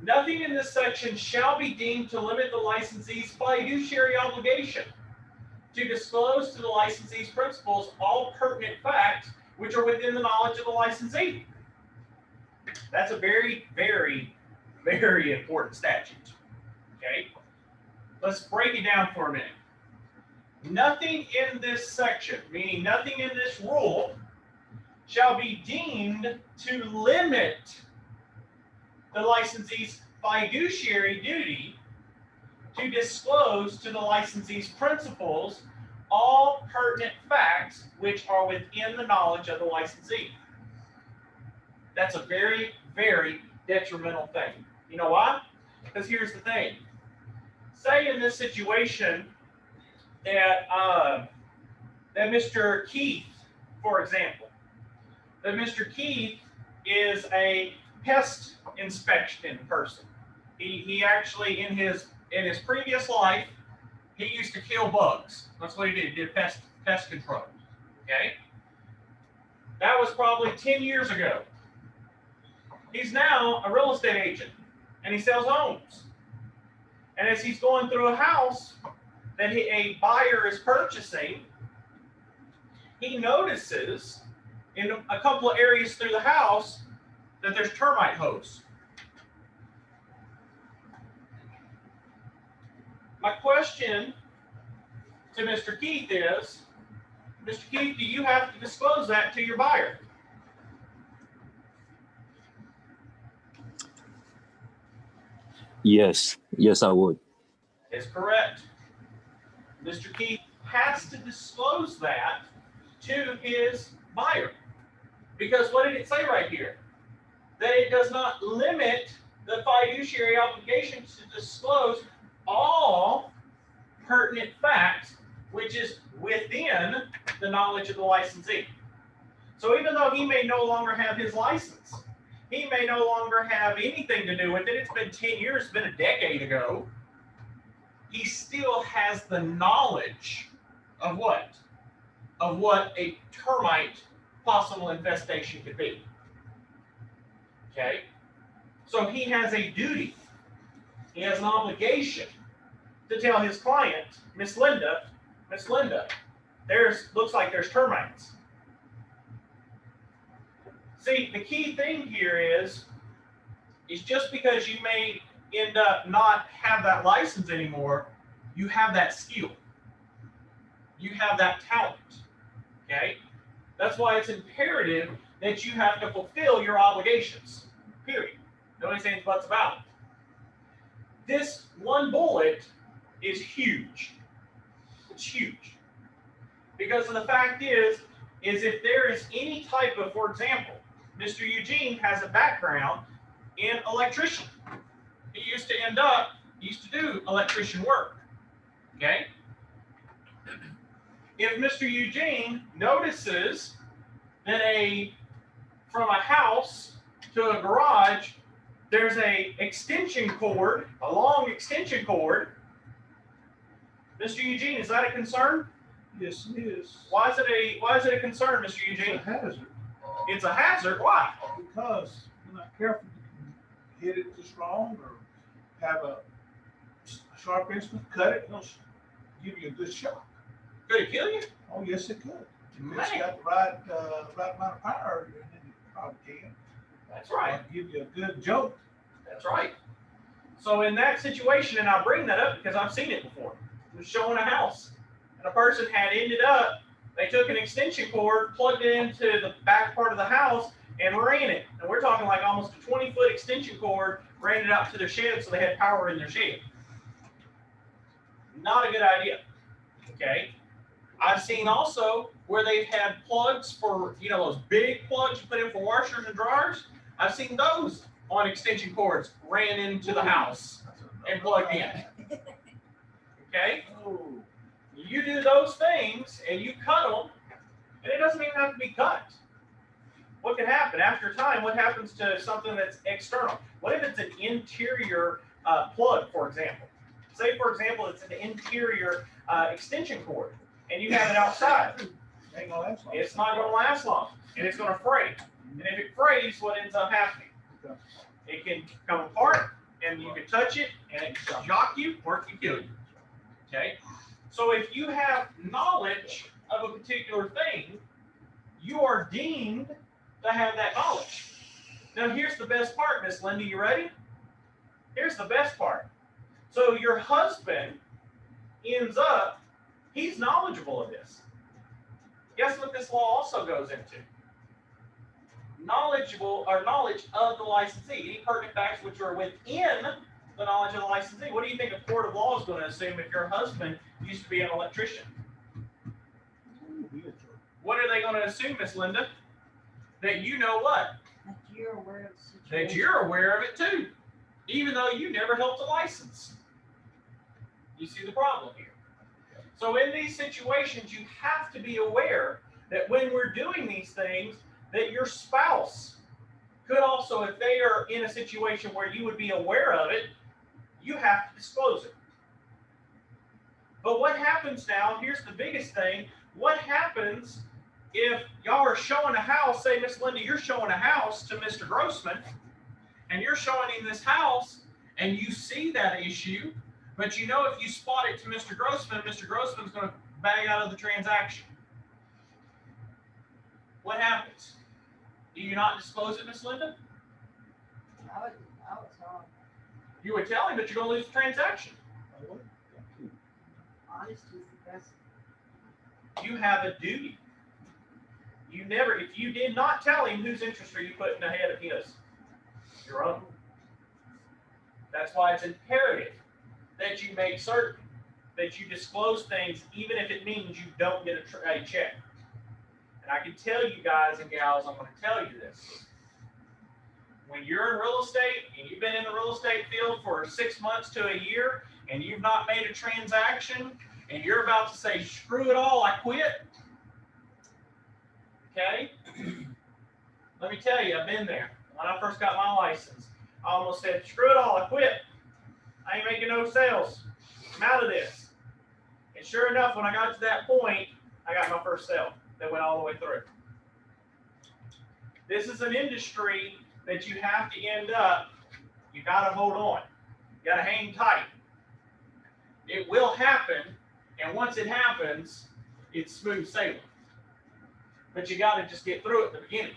Nothing in this section shall be deemed to limit the licensee's fiduciary obligation to disclose to the licensee's principals all pertinent facts which are within the knowledge of the licensee. That's a very, very, very important statute. Okay? Let's break it down for a minute. Nothing in this section, meaning nothing in this rule, shall be deemed to limit the licensee's fiduciary duty to disclose to the licensee's principals all pertinent facts which are within the knowledge of the licensee. That's a very, very detrimental thing. You know why? Because here's the thing. Say in this situation that that Mr. Keith, for example, that Mr. Keith is a pest inspection person. He actually in his previous life he used to kill bugs. That's what he did. He did pest control. Okay, that was probably 10 years ago. He's now a real estate agent and he sells homes. And as he's going through a house that a buyer is purchasing, he notices in a couple of areas through the house that there's termite hose. My question to Mr. Keith is, Mr. Keith, do you have to disclose that to your buyer? Yes, yes, I would. That's correct. Mr. Keith has to disclose that to his buyer. Because what did it say right here? That it does not limit the fiduciary obligation to disclose all pertinent facts, which is within the knowledge of the licensee. So even though he may no longer have his license, he may no longer have anything to do with it, it's been 10 years, it's been a decade ago, he still has the knowledge of what? Of what a termite possible infestation could be. Okay? So he has a duty, he has an obligation to tell his client, Miss Linda, looks like there's termites. See, the key thing here is just because you may end up not have that license anymore, you have that skill. You have that talent. Okay? That's why it's imperative that you have to fulfill your obligations. Period. Nobody's saying buts about it. This one bullet is huge. It's huge. Because of the fact is if there is any type of, for example, Mr. Eugene has a background in electrician. He used to do electrician work. Okay? If Mr. Eugene notices that from a house to a garage, there's a long extension cord, Mr. Eugene, is that a concern? Yes, it is. Why is it a concern, Mr. Eugene? It's a hazard. It's a hazard. Why? Because you're not careful, you can hit it too strong or have a sharp instrument, cut it, it'll give you a good shock. Could it kill you? Oh, yes, it could. Man. If it's got the right amount of power, then it probably can. That's right. It'll give you a good jolt. That's right. So in that situation, and I bring that up because I've seen it before. It was showing a house, and a person had ended up, they took an extension cord, plugged it into the back part of the house, and ran it. And we're talking like almost a 20-foot extension cord, ran it out to their shed so they had power in their shed. Not a good idea. Okay? I've seen also where they've had plugs for, those big plugs you put in for washers and dryers. I've seen those on extension cords ran into the house and plugged in. Okay? Oh, You do those things and you cut them, and it doesn't even have to be cut. what can happen after time? What happens to something that's external? What if it's an interior plug, for example? Say, for example, it's an interior extension cord, and you have it outside. Ain't gonna last long. It's not going to last long, and it's going to fray. And if it frays, what ends up happening? It can come apart, and you can touch it, and it can shock you, or it can kill you. Okay? So if you have knowledge of a particular thing, you are deemed to have that knowledge. Now, here's the best part, Miss Linda. You ready? Here's the best part. So your husband ends up, he's knowledgeable of this. Guess what this law also goes into? Knowledge of the licensee. Any pertinent facts which are within the knowledge of the licensee. What do you think a court of law is going to assume if your husband used to be an electrician? What are they going to assume, Miss Linda? That you know what? That you're aware of the situation. That you're aware of it too, even though you never helped a license. You see the problem here. So in these situations, you have to be aware that when we're doing these things, that your spouse could also, if they are in a situation where you would be aware of it, you have to disclose it. But what happens now, here's the biggest thing, what happens if y'all are showing a house, say, Miss Linda, you're showing a house to Mr. Grossman, and you're showing him this house, and you see that issue, but you know if you spot it to Mr. Grossman's going to bag out of the transaction. What happens? Do you not disclose it, Miss Linda? I would tell him. You would tell him, but you're going to lose the transaction. Honesty is the best. You have a duty. You never, if you did not tell him, whose interest are you putting ahead of his? Your own. That's why it's imperative that you make certain that you disclose things, even if it means you don't get a check. And I can tell you guys and gals, I'm going to tell you this. When you're in real estate and you've been in the real estate field for 6 months to a year and you've not made a transaction and you're about to say, screw it all, I quit. Okay? Let me tell you, I've been there. When I first got my license, I almost said, screw it all, I quit. I ain't making no sales. I'm out of this. And sure enough, when I got to that point, I got my first sale that went all the way through. This is an industry that you have to end up, you got to hold on. You got to hang tight. It will happen, and once it happens, it's smooth sailing. But you got to just get through it at the beginning.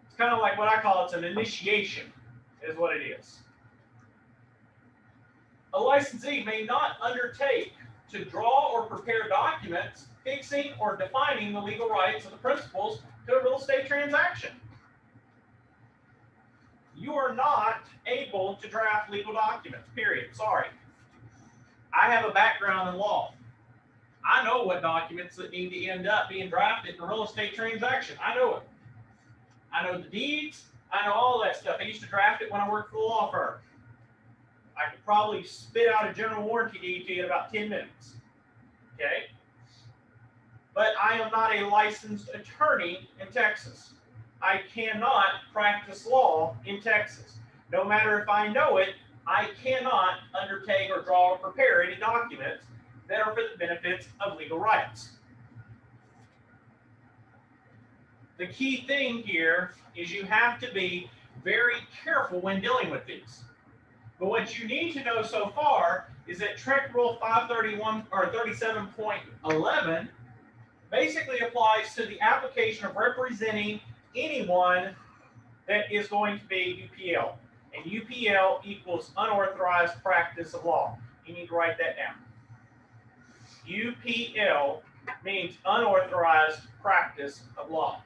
It's kind of like what I call it's an initiation, is what it is. A licensee may not undertake to draw or prepare documents fixing or defining the legal rights of the principals to a real estate transaction. You are not able to draft legal documents, period. Sorry. I have a background in law. I know what documents that need to end up being drafted in a real estate transaction. I know it. I know the deeds. I know all that stuff. I used to draft it when I worked for the law firm. I could probably spit out a general warranty deed to you in about 10 minutes. Okay? But I am not a licensed attorney in Texas. I cannot practice law in Texas. No matter if I know it, I cannot undertake or draw or prepare any documents that are for the benefits of legal rights. The key thing here is you have to be very careful when dealing with these. But what you need to know so far is that TREC Rule 531 or 37.11 basically applies to the application of representing anyone that is going to be UPL. And UPL equals unauthorized practice of law. You need to write that down. UPL means unauthorized practice of law.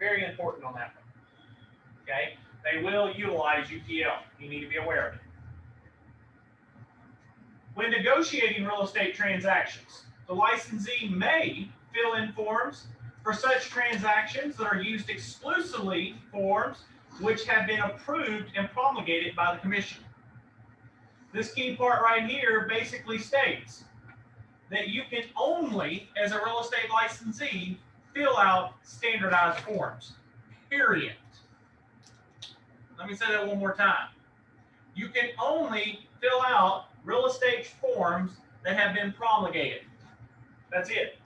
Very important on that one. Okay? They will utilize UPL. You need to be aware of it. When negotiating real estate transactions, the licensee may fill in forms for such transactions that are used exclusively forms which have been approved and promulgated by the commission. This key part right here basically states that you can only, as a real estate licensee, fill out standardized forms. Period. Let me say that one more time. You can only fill out real estate forms that have been promulgated. That's it.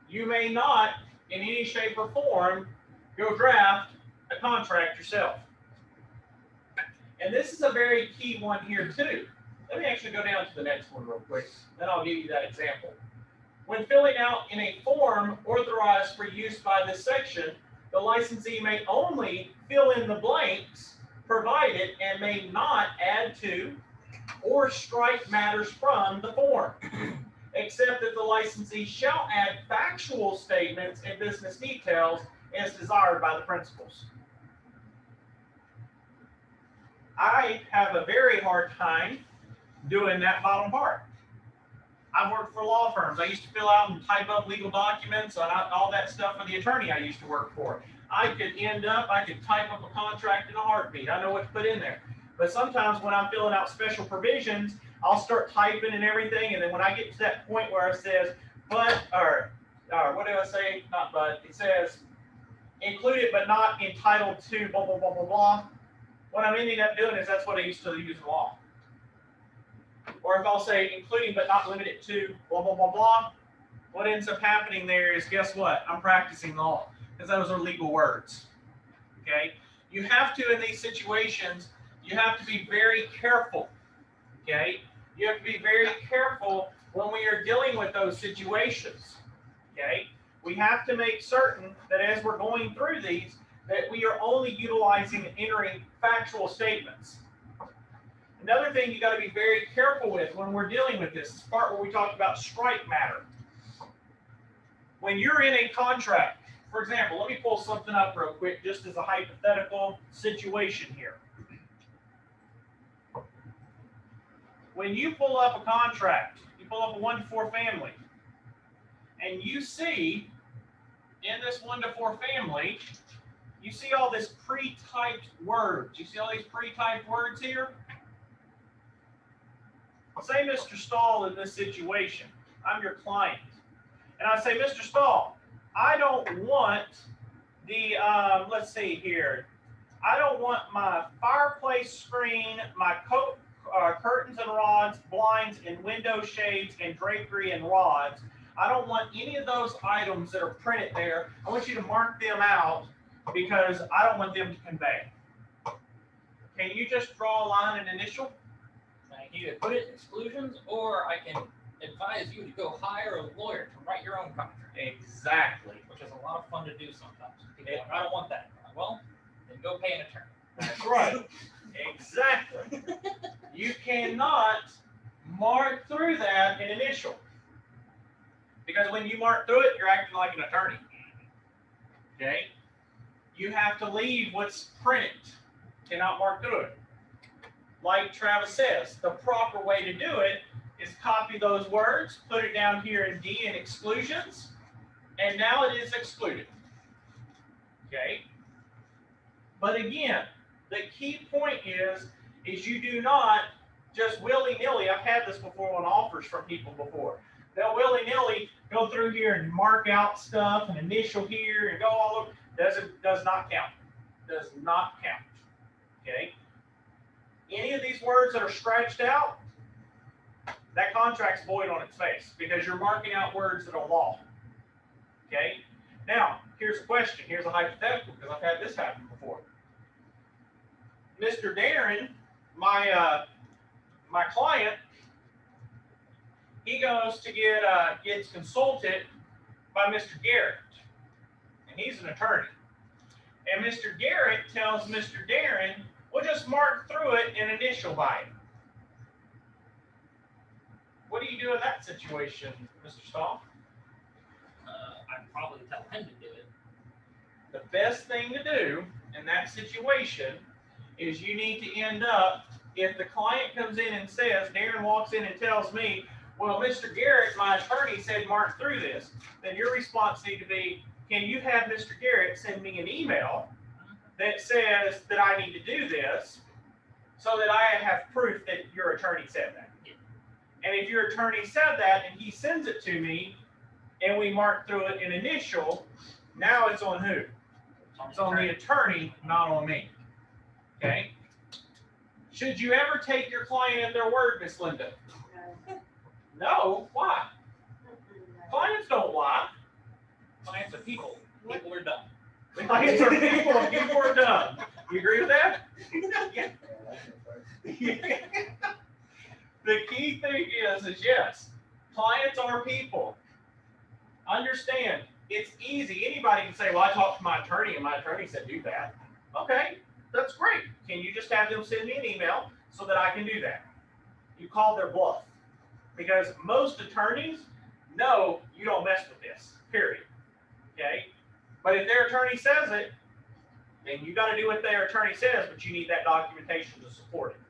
You may not, in any shape or form, go draft a contract yourself. And this is a very key one here too. Let me actually go down to the next one real quick, then I'll give you that example. When filling out in a form authorized for use by this section, the licensee may only fill in the blanks provided and may not add to or strike matters from the form, except that the licensee shall add factual statements and business details as desired by the principals. I have a very hard time doing that bottom part. I've worked for law firms. I used to fill out and type up legal documents and all that stuff for the attorney I used to work for. I could type up a contract in a heartbeat. I know what to put in there. But sometimes when I'm filling out special provisions, I'll start typing and everything, and then when I get to that point where it says, but, or what do I say? Not but, it says, included but not entitled to blah, blah, blah, blah, blah. What I'm ending up doing is that's what I used to use in law. Or if I'll say including but not limited to blah, blah, blah, blah, what ends up happening there is, guess what? I'm practicing law, because those are legal words, okay? You have to, in these situations, you have to be very careful, okay? You have to be very careful when we are dealing with those situations, okay? We have to make certain that as we're going through these, that we are only utilizing and entering factual statements. Another thing you got to be very careful with when we're dealing with this is the part where we talked about strike matter. When you're in a contract, for example, let me pull something up real quick just as a hypothetical situation here. When you pull up a contract, you pull up a 1-to-4 family, and you see in this 1-to-4 family, you see all this pre-typed words. You see all these pre-typed words here? Say Mr. Stahl in this situation. I'm your client. And I say, Mr. Stahl, I don't want the, let's see here. I don't want my fireplace screen, my curtains and rods, blinds and window shades and drapery and rods. I don't want any of those items that are printed there. I want you to mark them out because I don't want them to convey. Can you just draw a line and initial? I can either put it in exclusions, or I can advise you to go hire a lawyer to write your own contract. Exactly. Which is a lot of fun to do sometimes. People are like, I don't want that. Well, then go pay an attorney. That's right. Exactly. You cannot mark through that in initial. Because when you mark through it, you're acting like an attorney. Okay? You have to leave what's printed. Cannot mark through it. Like Travis says, the proper way to do it is copy those words, put it down here in D in exclusions, and now it is excluded. Okay? But again, the key point is you do not just willy-nilly, I've had this before on offers from people before. They'll willy-nilly go through here and mark out stuff and initial here and go all over. Does not count. Does not count. Okay? Any of these words that are scratched out, that contract's void on its face because you're marking out words that are law. Okay? Now, here's a question. Here's a hypothetical because I've had this happen before. Mr. Darren, my client, he goes to gets consulted by Mr. Garrett, and he's an attorney. And Mr. Garrett tells Mr. Darren, we'll just mark through it and initial by it. What do you do in that situation, Mr. Stahl? I'd probably tell him to do it. The best thing to do in that situation is you need to end up, if the client comes in and says, Darren walks in and tells me, well, Mr. Garrett, my attorney said mark through this, then your response needs to be, can you have Mr. Garrett send me an email that says that I need to do this so that I have proof that your attorney said that? And if your attorney said that and he sends it to me, and we mark through it in initial, now it's on who? It's on the attorney, not on me. Okay? Should you ever take your client at their word, Miss Linda? No. Why? Clients don't lie. Clients are people. People are dumb. Clients are people and people are dumb. You agree with that? The key thing is yes, clients are people. Understand, it's easy. Anybody can say, well, I talked to my attorney and my attorney said do that. Okay, that's great. Can you just have them send me an email so that I can do that? You call their bluff. Because most attorneys know you don't mess with this, period. Okay? But if their attorney says it, then you got to do what their attorney says, but you need that documentation to support it.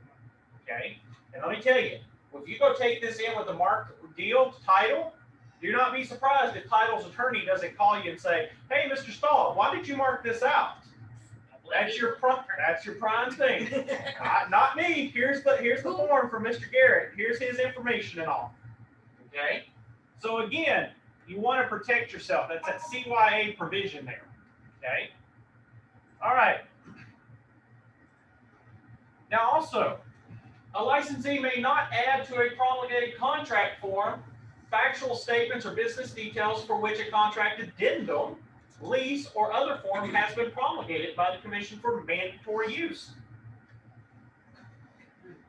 Okay? And let me tell you, if you go take this in with a marked deal title, do not be surprised if title's attorney doesn't call you and say, hey, Mr. Stahl, why did you mark this out? That's your prime thing. Not me. Here's the form from Mr. Garrett. Here's his information and all. Okay? So again, you want to protect yourself. That's that CYA provision there. Okay? All right. Now also, a licensee may not add to a promulgated contract form factual statements or business details for which a contract addendum, lease, or other form has been promulgated by the Commission for mandatory use.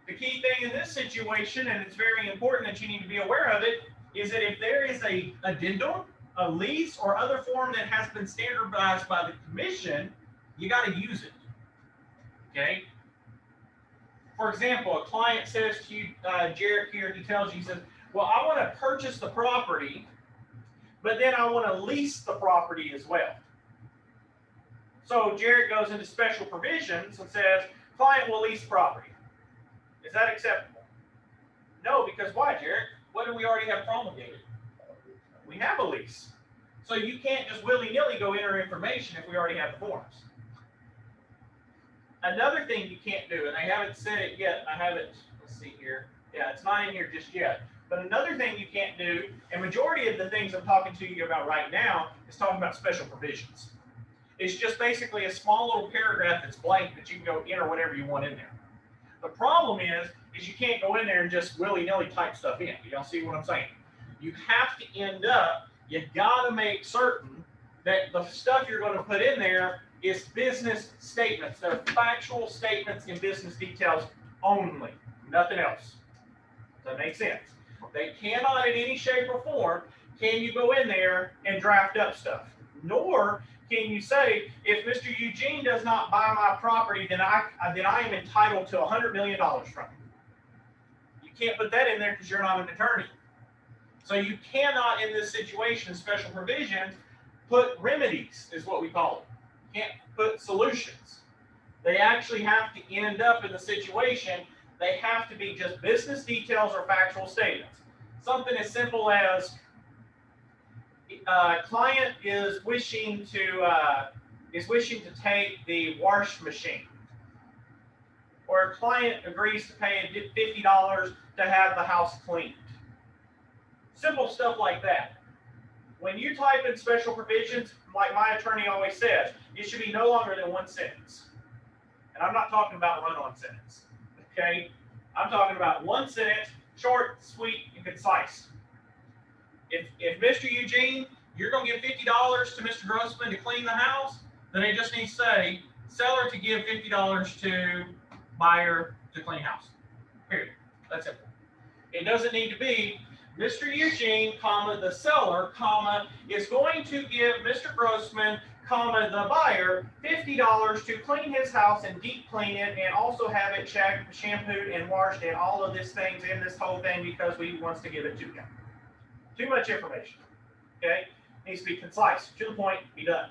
The key thing in this situation, and it's very important that you need to be aware of it, is that if there is a addendum, a lease, or other form that has been standardized by the Commission, you got to use it. Okay? For example, a client says to you, Jarek here, he tells you, he says, well, I want to purchase the property, but then I want to lease the property as well. So Jarek goes into special provisions and says, client will lease property. Is that acceptable? No, because why, Jarek? What do we already have promulgated? We have a lease. So you can't just willy-nilly go enter information if we already have the forms. Another thing you can't do, and I haven't said it yet, let's see here. Yeah, it's not in here just yet. But another thing you can't do, and majority of the things I'm talking to you about right now, is talking about special provisions. It's just basically a small little paragraph that's blank that you can go enter whatever you want in there. The problem is you can't go in there and just willy-nilly type stuff in. You don't see what I'm saying? You have to end up, you gotta make certain that the stuff you're gonna put in there is business statements. They're factual statements and business details only, nothing else. Does that make sense? They cannot in any shape or form can you go in there and draft up stuff. Nor can you say, if Mr. Eugene does not buy my property, then I am entitled to $100 million from him. You can't put that in there because you're not an attorney. So you cannot, in this situation, special provisions, put remedies, is what we call it. You can't put solutions. They actually have to end up in the situation, they have to be just business details or factual statements. Something as simple as client is wishing to take the wash machine, or a client agrees to pay $50 to have the house cleaned. Simple stuff like that. When you type in special provisions, like my attorney always says, it should be no longer than one sentence. And I'm not talking about run-on sentence. Okay? I'm talking about one sentence, short, sweet, and concise. If Mr. Eugene, you're going to give $50 to Mr. Grossman to clean the house, then it just needs to say, seller to give $50 to buyer to clean house. Period. That's it. It doesn't need to be Mr. Eugene, comma, the seller, comma, is going to give Mr. Grossman, comma, the buyer, $50 to clean his house and deep clean it and also have it shampooed and washed and all of these things in this whole thing because we wants to give it to him. Too much information. Okay? Needs to be concise, to the point, be done.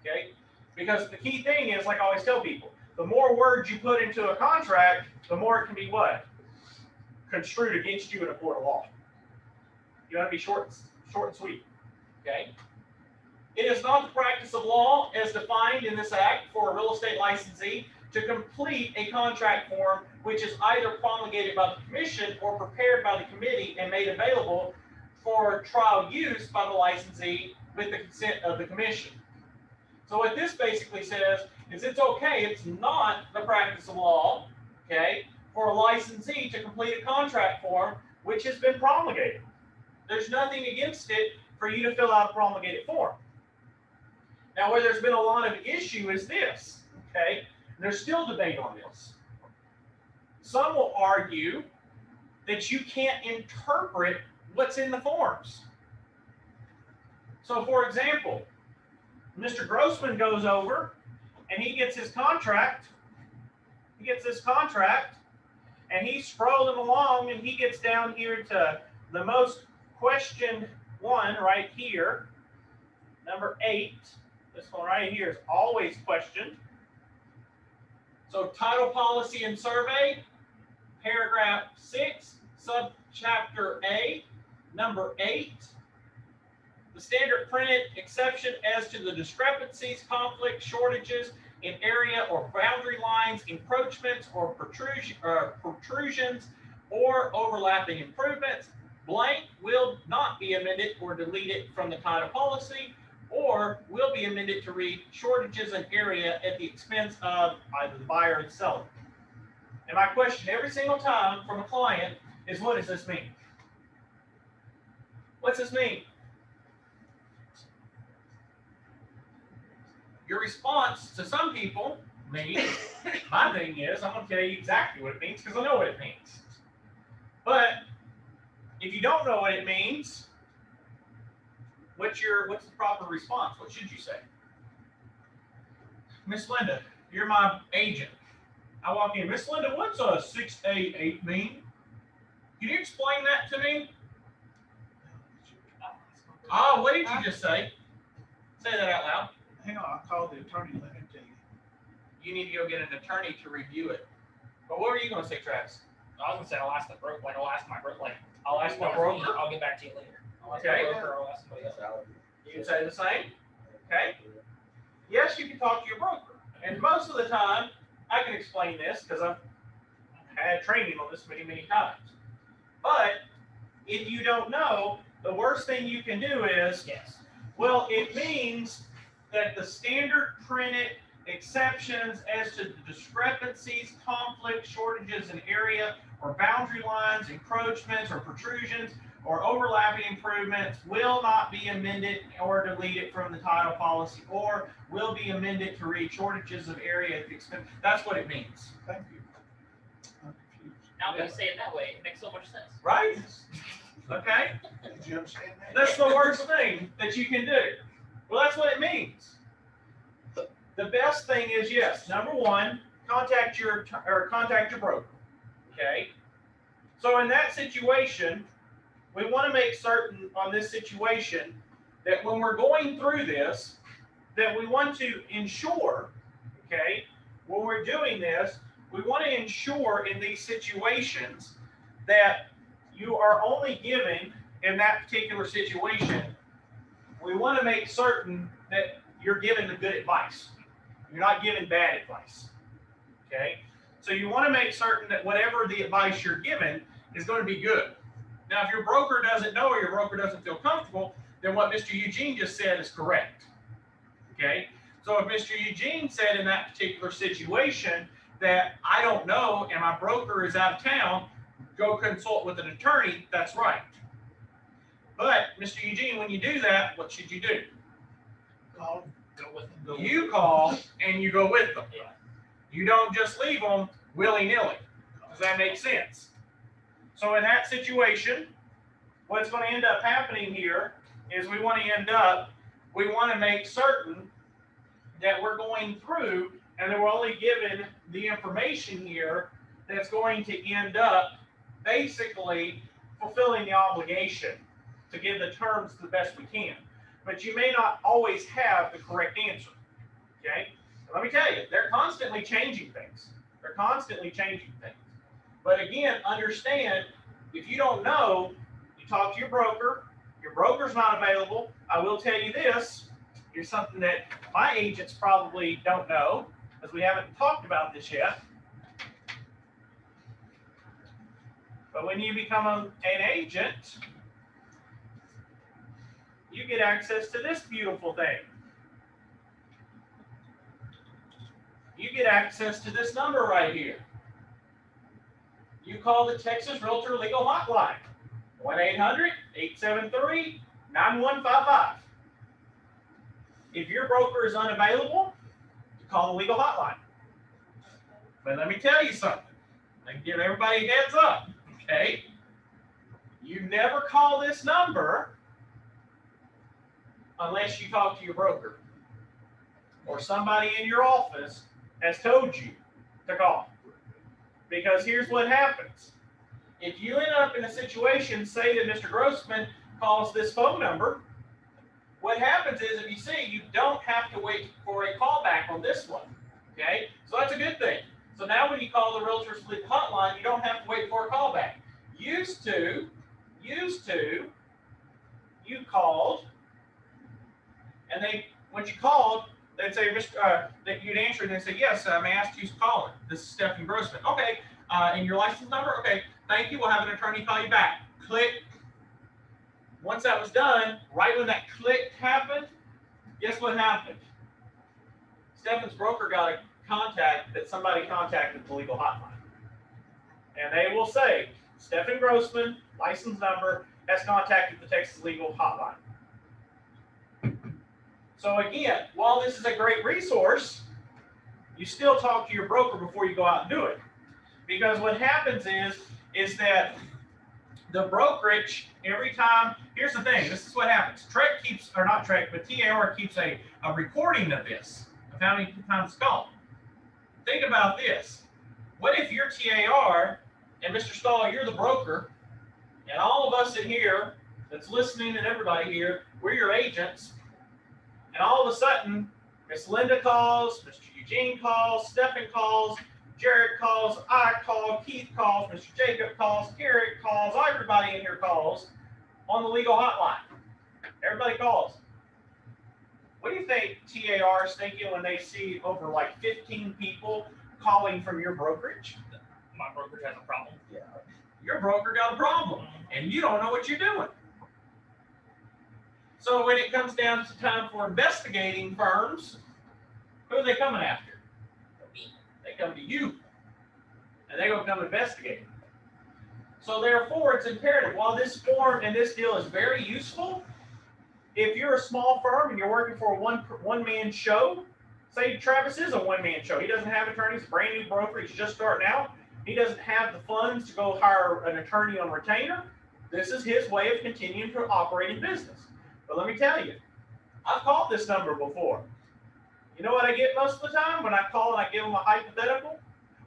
Okay? Because the key thing is, like I always tell people, the more words you put into a contract, the more it can be what? Construed against you in a court of law. You got to be short and sweet. Okay? It is not the practice of law as defined in this act for a real estate licensee to complete a contract form which is either promulgated by the commission or prepared by the committee and made available for trial use by the licensee with the consent of the commission. So what this basically says is it's okay, it's not the practice of law, okay, for a licensee to complete a contract form which has been promulgated. There's nothing against it for you to fill out a promulgated form. Now, where there's been a lot of issue is this, okay? There's still debate on this. Some will argue that you can't interpret what's in the forms. So, for example, Mr. Grossman goes over and he gets his contract. And he's scrolling along and he gets down here to the most questioned one right here, number 8. This one right here is always questioned. So title, policy, and survey, paragraph 6, subchapter A, number 8. The standard printed exception as to the discrepancies, conflicts, shortages in area or boundary lines, encroachments or protrusions or overlapping improvements, blank will not be amended or deleted from the title policy, or will be amended to read shortages in area at the expense of either the buyer or the seller. And my question every single time from a client is, what does this mean? What's this mean? Your response to some people, me, my thing is, I'm going to tell you exactly what it means because I know what it means. But if you don't know what it means, what's the proper response? What should you say? Miss Linda, you're my agent. I walk in, Miss Linda, what's a 6A8 mean? Can you explain that to me? Oh, what did you just say? Say that out loud. Hang on, I'll call the attorney and let him tell you. You need to go get an attorney to review it. But what were you going to say, Travis? I was gonna say I'll ask my broker. I'll ask my broker. I'll get back to you later. I'll ask Okay. my broker. I'll ask somebody else. You can say the same. Okay. Yes, you can talk to your broker. And most of the time, I can explain this because I've had training on this many, many times. But if you don't know, the worst thing you can do is, Yes. well, it means that the standard printed exceptions as to the discrepancies, conflicts, shortages in area or boundary lines, encroachments or protrusions or overlapping improvements will not be amended or deleted from the title policy, or will be amended to read shortages of area at the expense. That's what it means. Thank you. I'm confused. Now when you say it that way, it makes so much sense. Right? Okay? Did you understand that? That's the worst thing that you can do. Well, that's what it means. The best thing is, yes, number one, contact your broker. Okay? So in that situation, we want to make certain on this situation that when we're going through this, that we want to ensure, okay, when we're doing this, we want to ensure in these situations that you are only giving, in that particular situation, we want to make certain that you're giving the good advice. You're not giving bad advice. Okay? So you want to make certain that whatever the advice you're given is going to be good. Now, if your broker doesn't know or your broker doesn't feel comfortable, then what Mr. Eugene just said is correct. Okay? So if Mr. Eugene said in that particular situation that I don't know and my broker is out of town, go consult with an attorney, that's right. But Mr. Eugene, when you do that, what should you do? Call. Go with them. You call and you go with them. Yeah. You don't just leave them willy-nilly. Does that make sense? So in that situation, what's going to end up happening here is we want to make certain that we're going through and that we're only given the information here that's going to end up basically fulfilling the obligation to give the terms the best we can. But you may not always have the correct answer. Okay? And let me tell you, they're constantly changing things. They're constantly changing things. But again, understand, if you don't know, you talk to your broker. Your broker's not available. I will tell you this. Here's something that my agents probably don't know, because we haven't talked about this yet. But when you become an agent, you get access to this beautiful thing. You get access to this number right here. You call the Texas Realtor Legal Hotline, 1-800-873-9155. If your broker is unavailable, you call the legal hotline. But let me tell you something. I can give everybody a heads up, okay? You never call this number unless you talk to your broker or somebody in your office has told you to call. Because here's what happens. If you end up in a situation, say that Mr. Grossman calls this phone number, what happens is, if you see, you don't have to wait for a callback on this one, okay? So that's a good thing. So now when you call the Realtors Legal Hotline, you don't have to wait for a callback. Used to, you called, and when you called, they'd say, that you'd answer, and they'd say, yes, may I ask who's calling? This is Stephen Grossman. Okay, and your license number? Okay, thank you, we'll have an attorney call you back. Click. Once that was done, right when that click happened, guess what happened? Stephen's broker got a contact that somebody contacted the legal hotline. And they will say, Stephen Grossman, license number, has contacted the Texas Legal Hotline. So again, while this is a great resource, you still talk to your broker before you go out and do it. Because what happens is that the brokerage, every time, here's the thing, this is what happens. TAR keeps a recording of this, of how many times it's called. Think about this. What if you're TAR and Mr. Stahl, you're the broker, and all of us in here that's listening and everybody here, we're your agents, and all of a sudden, Miss Linda calls, Mr. Eugene calls, Stephen calls, Jared calls, I call, Keith calls, Mr. Jacob calls, Garrett calls, everybody in here calls on the legal hotline. Everybody calls. What do you think TAR is thinking when they see over like 15 people calling from your brokerage? My brokerage has a problem. Yeah. Your broker got a problem, and you don't know what you're doing. So when it comes down to time for investigating firms, who are they coming after? They come to you, and they're going to come investigate. So therefore, it's imperative. While this form and this deal is very useful, if you're a small firm and you're working for a one-man show, say Travis is a one-man show. He doesn't have attorneys, a brand new broker, he's just starting out. He doesn't have the funds to go hire an attorney on retainer. This is his way of continuing to operate in business. But let me tell you, I've called this number before. You know what I get most of the time when I call and I give them a hypothetical?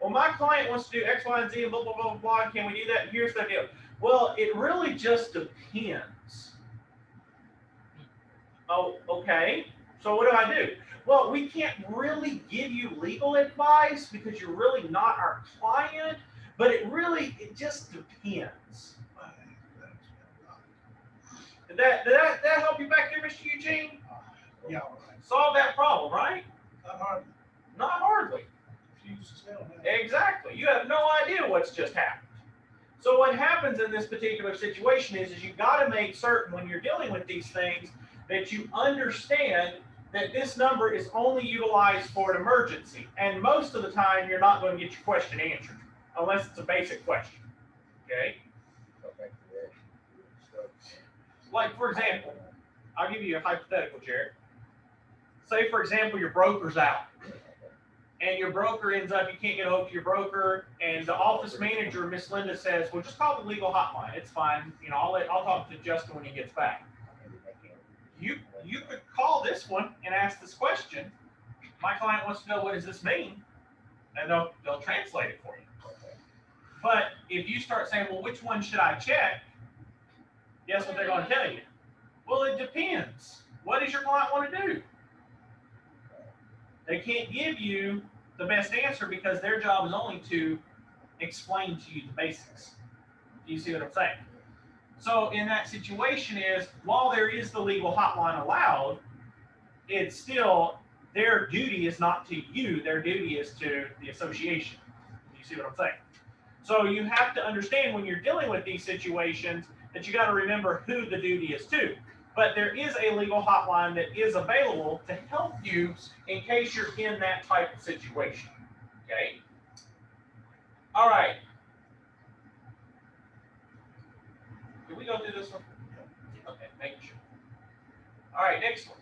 Well, my client wants to do X, Y, and Z, and blah, blah, blah, blah, can we do that? And here's the deal. Well, it really just depends. Oh, okay. So what do I do? Well, we can't really give you legal advice because you're really not our client, but it just depends. Did that help you back there, Mr. Eugene? Yeah. Solve that problem, right? Not hard. Not hardly. Exactly. You have no idea what's just happened. So what happens in this particular situation is you've got to make certain when you're dealing with these things that you understand that this number is only utilized for an emergency. And most of the time, you're not going to get your question answered unless it's a basic question. Okay? Like, for example, I'll give you a hypothetical, Jared. Say, for example, your broker's out. And your broker ends up, you can't get hold of your broker, and the office manager, Miss Linda, says, well, just call the legal hotline. It's fine. You know, I'll talk to Justin when he gets back. You could call this one and ask this question. My client wants to know, what does this mean? And they'll translate it for you. But if you start saying, well, which one should I check? Guess what they're going to tell you? Well, it depends. What does your client want to do? They can't give you the best answer because their job is only to explain to you the basics. Do you see what I'm saying? So in that situation is, while there is the legal hotline allowed, it's still, their duty is not to you, their duty is to the association. Do you see what I'm saying? So you have to understand when you're dealing with these situations that you got to remember who the duty is to. But there is a legal hotline that is available to help you in case you're in that type of situation. Okay? All right. Did we go through this one? Okay, making sure. All right, next one.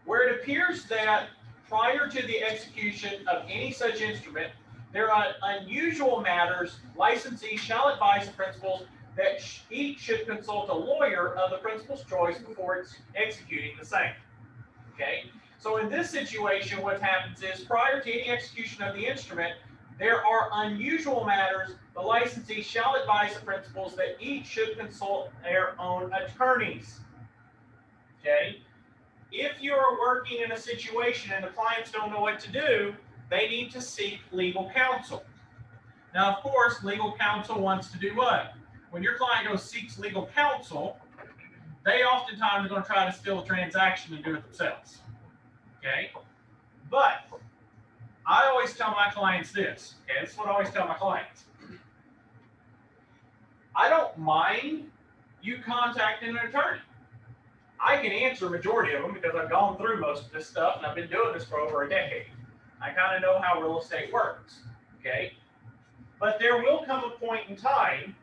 Where it appears that prior to the execution of any such instrument, there are unusual matters, licensees shall advise the principals that each should consult a lawyer of the principal's choice before it's executing the same. Okay? So in this situation, what happens is prior to any execution of the instrument, there are unusual matters. The licensee shall advise the principals that each should consult their own attorneys. Okay? If you are working in a situation and the clients don't know what to do, they need to seek legal counsel. Now, of course, legal counsel wants to do what? When your client goes seeks legal counsel, they oftentimes are going to try to steal a transaction and do it themselves. Okay? But I always tell my clients this. Okay, this is what I always tell my clients. I don't mind you contacting an attorney. I can answer a majority of them because I've gone through most of this stuff and I've been doing this for over a decade. I kind of know how real estate works. Okay? But there will come a point in time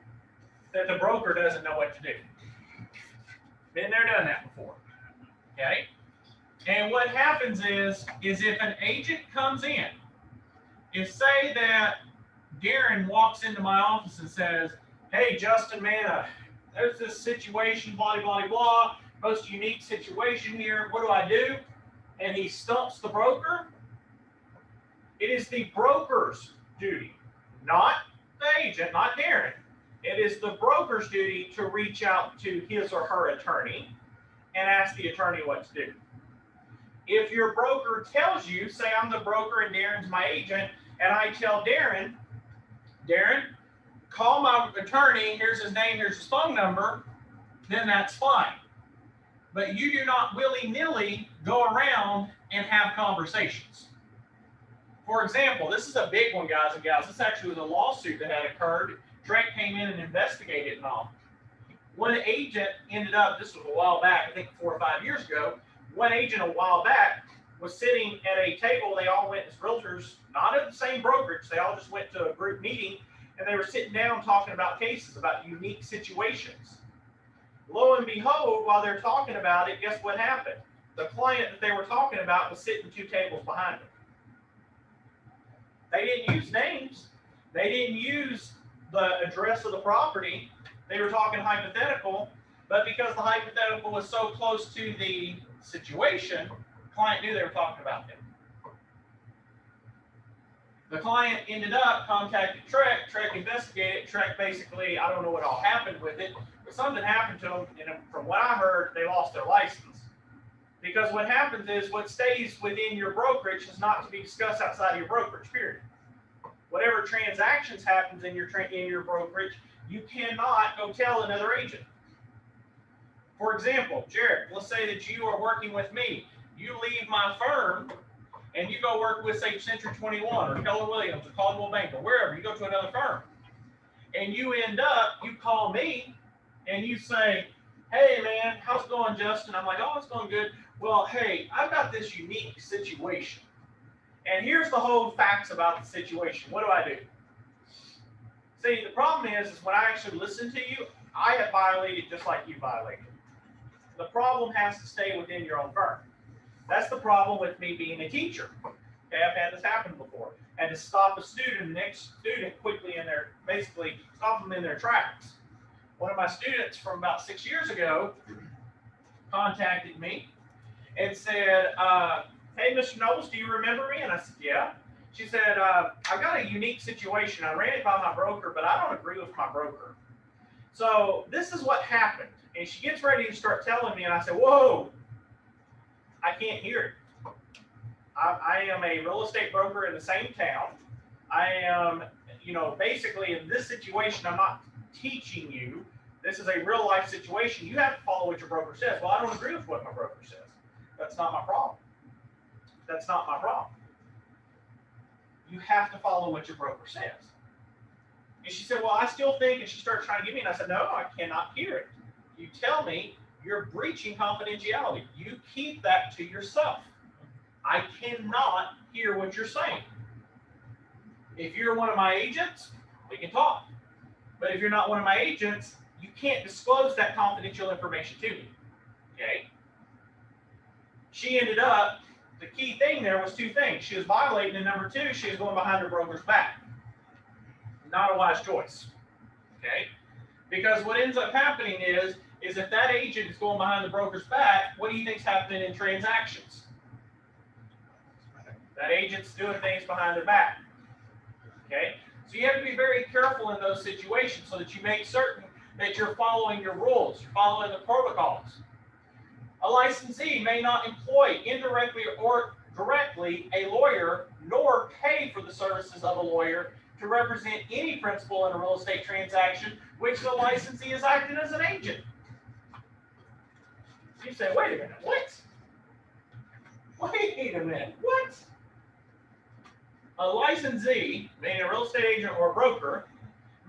that the broker doesn't know what to do. Been there, done that before. Okay? And what happens is if an agent comes in, if say that Darren walks into my office and says, hey, Justin, man, there's this situation, blah, blah, blah, most unique situation here. What do I do? And he stumps the broker. It is the broker's duty, not the agent, not Darren. It is the broker's duty to reach out to his or her attorney and ask the attorney what to do. If your broker tells you, say I'm the broker and Darren's my agent, and I tell Darren, call my attorney, here's his name, here's his phone number, then that's fine. But you do not willy-nilly go around and have conversations. For example, this is a big one, guys and gals. This actually was a lawsuit that had occurred. Trek came in and investigated and all. One agent ended up, this was a while back, I think 4 or 5 years ago, one agent a while back was sitting at a table. They all went as realtors, not at the same brokerage. They all just went to a group meeting, and they were sitting down talking about cases, about unique situations. Lo and behold, while they're talking about it, guess what happened? The client that they were talking about was sitting 2 tables behind them. They didn't use names. They didn't use the address of the property. They were talking hypothetical, but because the hypothetical was so close to the situation, the client knew they were talking about them. The client ended up contacting Trek. Trek investigated. Trek basically, I don't know what all happened with it, but something happened to them, and from what I heard, they lost their license. Because what happens is what stays within your brokerage is not to be discussed outside of your brokerage, period. Whatever transactions happens in your brokerage, you cannot go tell another agent. For example, Jared, let's say that you are working with me. You leave my firm and you go work with, say, Century 21 or Keller Williams or Caldwell Bank or wherever. You go to another firm. And you end up, you call me and you say, hey, man, how's it going, Justin? I'm like, oh, it's going good. Well, hey, I've got this unique situation. And here's the whole facts about the situation. What do? See, the problem is when I actually listen to you, I have violated just like you violated. The problem has to stay within your own firm. That's the problem with me being a teacher. Okay, I've had this happen before. I had to stop a student, the next student quickly basically stop them in their tracks. One of my students from about 6 years ago contacted me and said, hey, Mr. Knowles, do you remember me? And I said, yeah. She said, I've got a unique situation. I ran it by my broker, but I don't agree with my broker. So this is what happened. And she gets ready to start telling me, and I said, whoa, I can't hear it. I am a real estate broker in the same town. I am, basically in this situation, I'm not teaching you. This is a real life situation. You have to follow what your broker says. Well, I don't agree with what my broker says. That's not my problem. That's not my problem. You have to follow what your broker says. And she said, well, I still think, and she started trying to give me, and I said, no, I cannot hear it. You tell me you're breaching confidentiality. You keep that to yourself. I cannot hear what you're saying. If you're one of my agents, we can talk. But if you're not one of my agents, you can't disclose that confidential information to me. Okay? She ended up, the key thing there was two things. She was violating, and number two, she was going behind her broker's back. Not a wise choice. Okay? Because what ends up happening is if that agent is going behind the broker's back, what do you think's happening in transactions? That agent's doing things behind their back. Okay? So you have to be very careful in those situations so that you make certain that you're following your rules, you're following the protocols. A licensee may not employ indirectly or directly a lawyer, nor pay for the services of a lawyer to represent any principal in a real estate transaction which the licensee is acting as an agent. You say, wait a minute, what? Wait a minute, what? A licensee, meaning a real estate agent or a broker,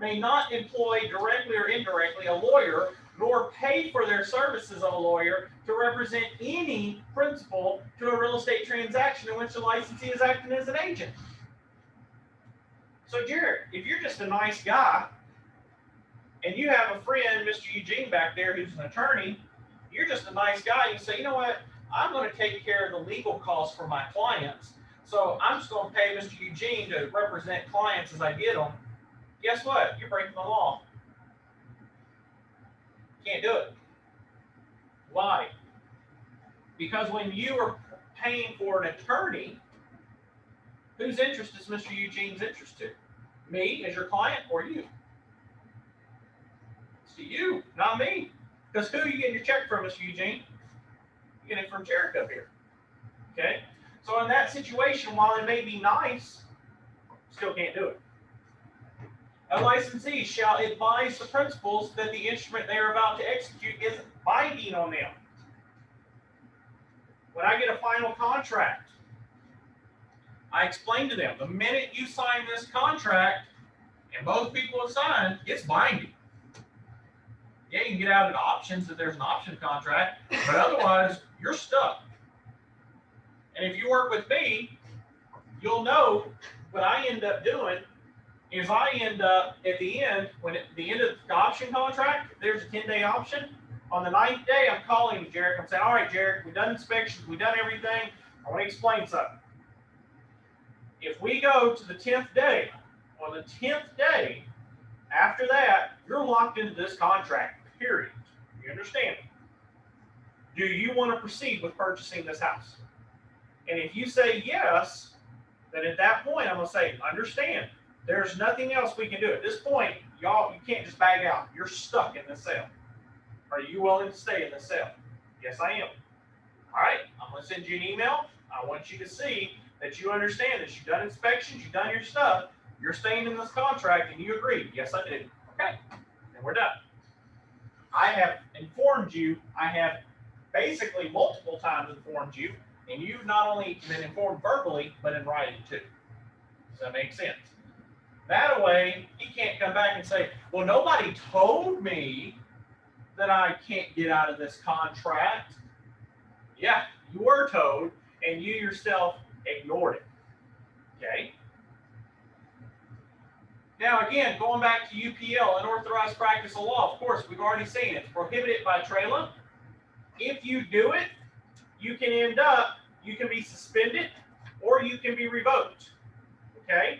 may not employ directly or indirectly a lawyer, nor pay for their services of a lawyer to represent any principal to a real estate transaction in which the licensee is acting as an agent. So, Jared, if you're just a nice guy and you have a friend, Mr. Eugene, back there who's an attorney, you're just a nice guy, you say, you know what, I'm going to take care of the legal costs for my clients. So I'm just going to pay Mr. Eugene to represent clients as I get them. Guess what? You're breaking the law. Can't do it. Why? Because when you are paying for an attorney, whose interest is Mr. Eugene's interest to? Me as your client or you? It's to you, not me. Because who are you getting your check from, Mr. Eugene? You get it from Jared up here. Okay? So in that situation, while it may be nice, still can't do it. A licensee shall advise the principals that the instrument they are about to execute is binding on them. When I get a final contract, I explain to them, the minute you sign this contract, and both people have signed, it's binding. Yeah, you can get out at options if there's an option contract, but otherwise, you're stuck. And if you work with me, you'll know what I end up doing is I end up at the end, when at the end of the option contract, there's a 10-day option. On the 9th day, I'm calling you, Jarek. I'm saying, all right, Jarek, we've done inspections, we've done everything. I want to explain something. If we go to the 10th day, on the 10th day, after that, you're locked into this contract, period. You understand? Do you want to proceed with purchasing this house? And if you say yes, then at that point, I'm going to say, understand, there's nothing else we can do. At this point, y'all, you can't just bag out. You're stuck in this sale. Are you willing to stay in this sale? Yes, I am. All right, I'm going to send you an email. I want you to see that you understand that you've done inspections, you've done your stuff, you're staying in this contract, and you agree. Yes, I did. Okay, and we're done. I have informed you. I have basically multiple times informed you, and you've not only been informed verbally, but in writing too. Does that make sense? That way, he can't come back and say, well, nobody told me that I can't get out of this contract. Yeah, you were told, and you yourself ignored it. Okay? Now, again, going back to UPL, unauthorized practice of law, of course, we've already seen it. It's prohibited by TRAILA. If you do it, you can end up, you can be suspended or you can be revoked. Okay?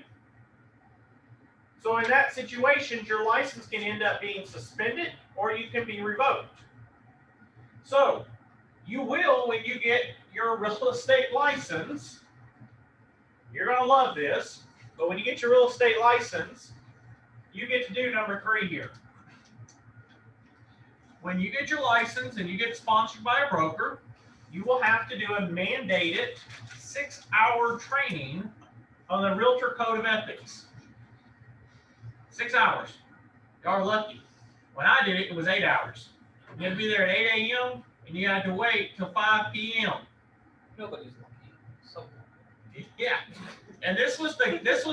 So in that situation, your license can end up being suspended or you can be revoked. So you will, when you get your real estate license, you're going to love this, but when you get your real estate license, you get to do number 3 here. When you get your license and you get sponsored by a broker, you will have to do a mandated 6-hour training on the Realtor Code of Ethics. 6 hours. Y'all are lucky. When I did it, it was 8 hours. You had to be there at 8 a.m. and you had to wait till 5 p.m. Nobody's lucky. So yeah. And this was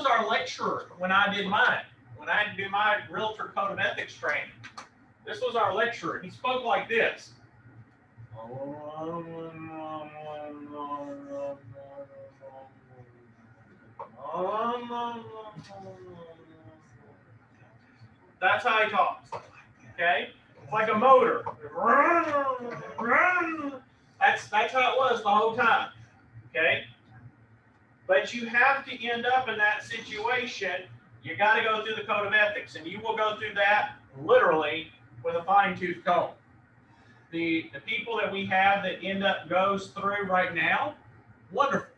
our lecturer when I did mine. When I had to do my Realtor Code of Ethics training. This was our lecturer. He spoke like this. That's how he talks. Okay? It's like a motor. That's how it was the whole time. Okay? But you have to end up in that situation. You got to go through the code of ethics, and you will go through that literally with a fine-tooth comb. The people that we have that end up goes through right now, wonderful,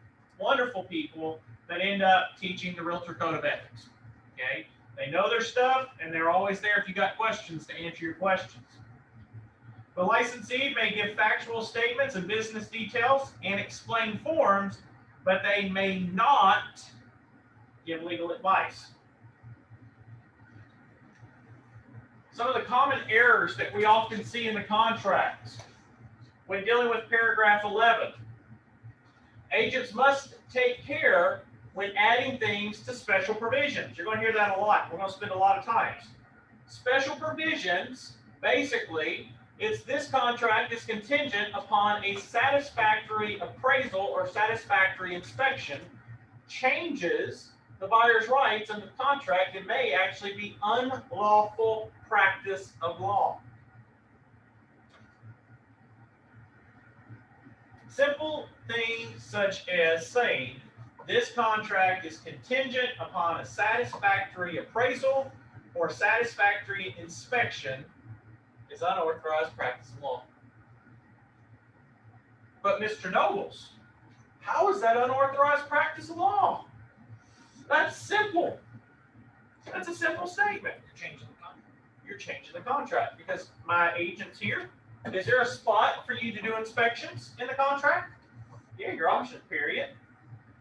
wonderful people that end up teaching the realtor code of ethics. Okay? They know their stuff, and they're always there if you got questions to answer your questions. The licensee may give factual statements and business details and explain forms, but they may not give legal advice. Some of the common errors that we often see in the contracts when dealing with paragraph 11. Agents must take care when adding things to special provisions. You're going to hear that a lot. We're going to spend a lot of time. Special provisions, basically, it's this contract is contingent upon a satisfactory appraisal or satisfactory inspection, changes the buyer's rights under the contract, and may actually be unlawful practice of law. Simple things such as saying this contract is contingent upon a satisfactory appraisal or satisfactory inspection is unauthorized practice of law. But Mr. Nobles, how is that unauthorized practice of law? That's simple. That's a simple statement. You're changing the contract because my agent's here. Is there a spot for you to do inspections in the contract? Yeah, your option period.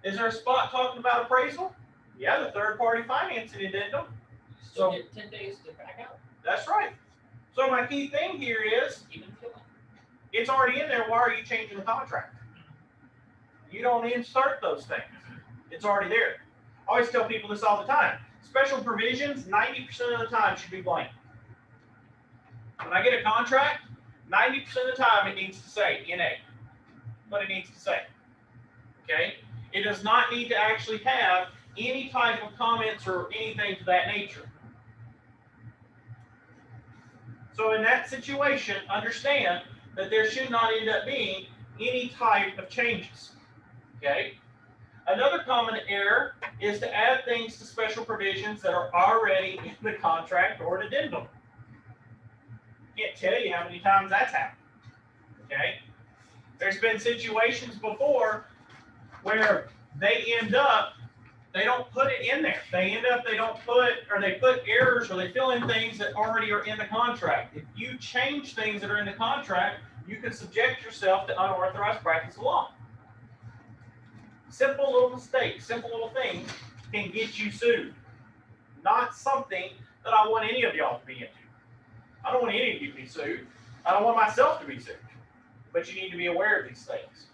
Is there a spot talking about appraisal? Yeah, the third-party financing addendum. Still get 10 days to back out. That's right. So my key thing here is Even feeling. it's already in there. Why are you changing the contract? You don't insert those things. It's already there. I always tell people this all the time. Special provisions, 90% of the time, should be blank. When I get a contract, 90% of the time it needs to say NA. What it needs to say. Okay? It does not need to actually have any type of comments or anything to that nature. So in that situation, understand that there should not end up being any type of changes. Okay? Another common error is to add things to special provisions that are already in the contract or an addendum. Can't tell you how many times that's happened. Okay? There's been situations before where they don't put it in there. They put errors or they fill in things that already are in the contract. If you change things that are in the contract, you can subject yourself to unauthorized practice of law. Simple little mistakes, simple little things can get you sued. Not something that I want any of y'all to be into. I don't want any of you to be sued. I don't want myself to be sued. But you need to be aware of these things.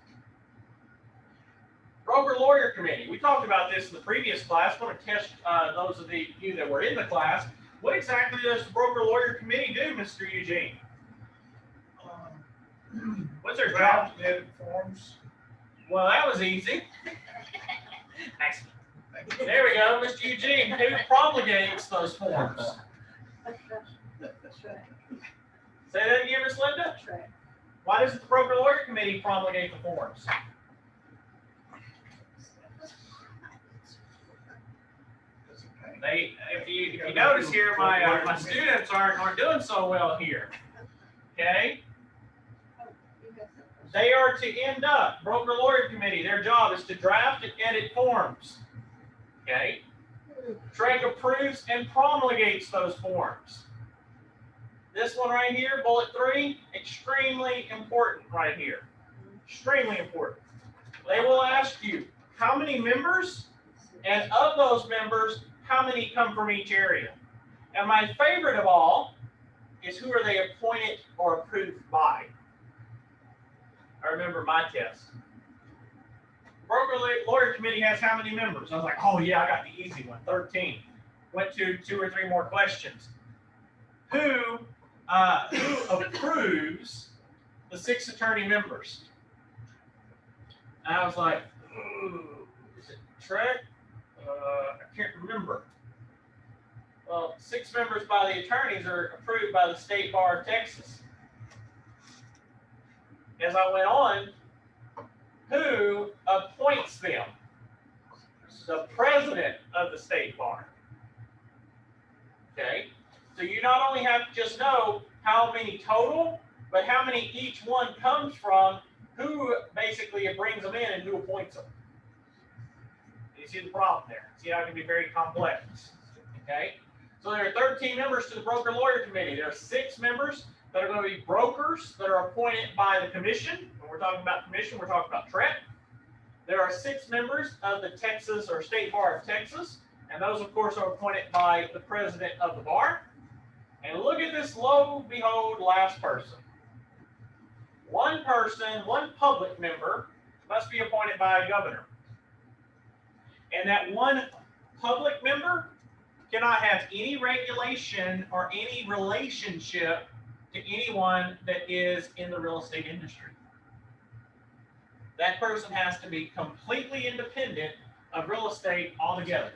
Broker-lawyer committee. We talked about this in the previous class. I want to test those of you that were in the class. What exactly does the broker-lawyer committee do, Mr. Eugene? What's their job? Draft and edit forms. Well, that was easy. Excellent. There we go, Mr. Eugene. Who promulgates those forms? That's right. Say that again, Ms. Linda. That's right. Why doesn't the broker-lawyer committee promulgate the forms? If you notice here, my students aren't doing so well here. Okay. They are to end up, broker-lawyer committee, their job is to draft and edit forms. Okay? Treg approves and promulgates those forms. This one right here, bullet 3, extremely important right here. Extremely important. They will ask you, how many members? And of those members, how many come from each area? And my favorite of all is who are they appointed or approved by? I remember my test. Broker-lawyer committee has how many members? I was like, oh yeah, I got the easy one, 13. Went to 2 or 3 more questions. Who approves the 6 attorney members. And I was like, ooh, is it Trek? I can't remember. Well, 6 members by the attorneys are approved by the State Bar of Texas. As I went on, who appoints them? The president of the State Bar. Okay, so you not only have to just know how many total, but how many each one comes from, who basically brings them in, and who appoints them. You see the problem there? See how it can be very complex. Okay, so there are 13 members to the Broker Lawyer Committee. There are 6 members that are going to be brokers that are appointed by the commission. When we're talking about commission, we're talking about TREC. There are 6 members of the Texas or State Bar of Texas, and those, of course, are appointed by the president of the bar. And look at this, lo behold, last person. One person, one public member, must be appointed by a governor. And that one public member cannot have any regulation or any relationship to anyone that is in the real estate industry. That person has to be completely independent of real estate altogether.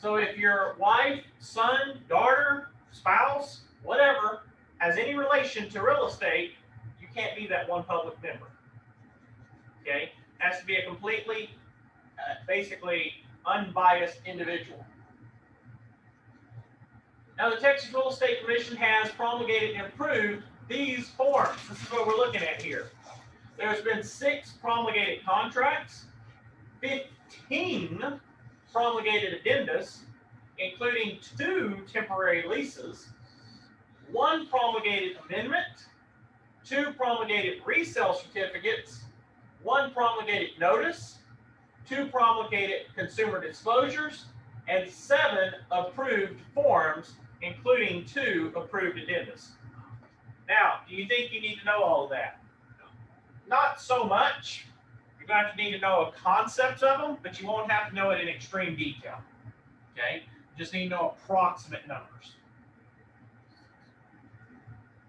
So if your wife, son, daughter, spouse, whatever, has any relation to real estate, you can't be that one public member. Okay? It has to be a completely, basically unbiased individual. Now, the Texas Real Estate Commission has promulgated and approved these forms. This is what we're looking at here. There's been 6 promulgated contracts, 15 promulgated addendas, including 2 temporary leases, 1 promulgated amendment, 2 promulgated resale certificates, 1 promulgated notice, 2 promulgated consumer disclosures, and 7 approved forms, including 2 approved addendas. Now, do you think you need to know all of that? Not so much. You're going to need to know concepts of them, but you won't have to know it in extreme detail. Okay? You just need to know approximate numbers.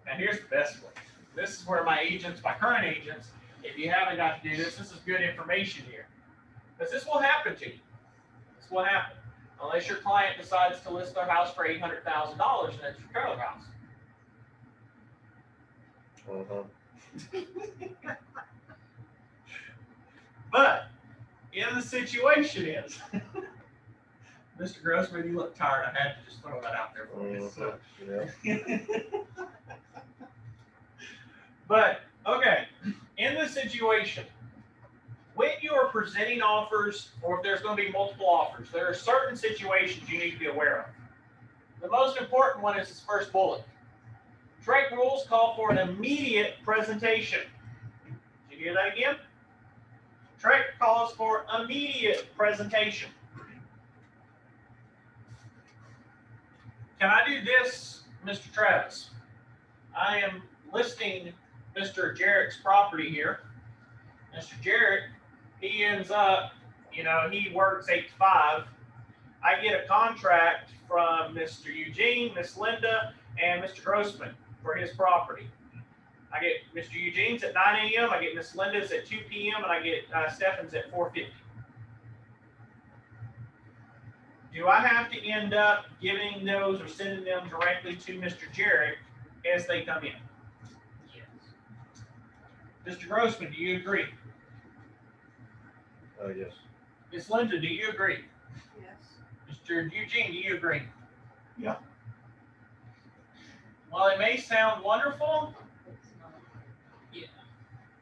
Now, here's the best way. This is where my agents, my current agents, if you haven't got to do this, this is good information here. Because this will happen to you. This will happen. Unless your client decides to list their house for $800,000 and it's your trailer house. But in the situation is, Mr. Grossman, you look tired. I had to just throw that out there for you. So. Yeah. But okay, in this situation, when you are presenting offers, or if there's going to be multiple offers, there are certain situations you need to be aware of. The most important one is this first bullet. TREC rules call for an immediate presentation. Did you hear that again? TREC calls for immediate presentation. Can I do this, Mr. Travis? I am listing Mr. Jarrett's property here. Mr. Jarrett, he ends up, he works 8 to 5. I get a contract from Mr. Eugene, Miss Linda, and Mr. Grossman for his property. I get Mr. Eugene's at 9 a.m., I get Miss Linda's at 2 p.m., and I get Stefan's at 4:50. Do I have to end up giving those or sending them directly to Mr. Jarrett as they come in? Yes. Mr. Grossman, do you agree? Yes. Miss Linda, do you agree? Yes. Mr. Eugene, do you agree? Yeah. While it may sound wonderful, It's not. Yeah.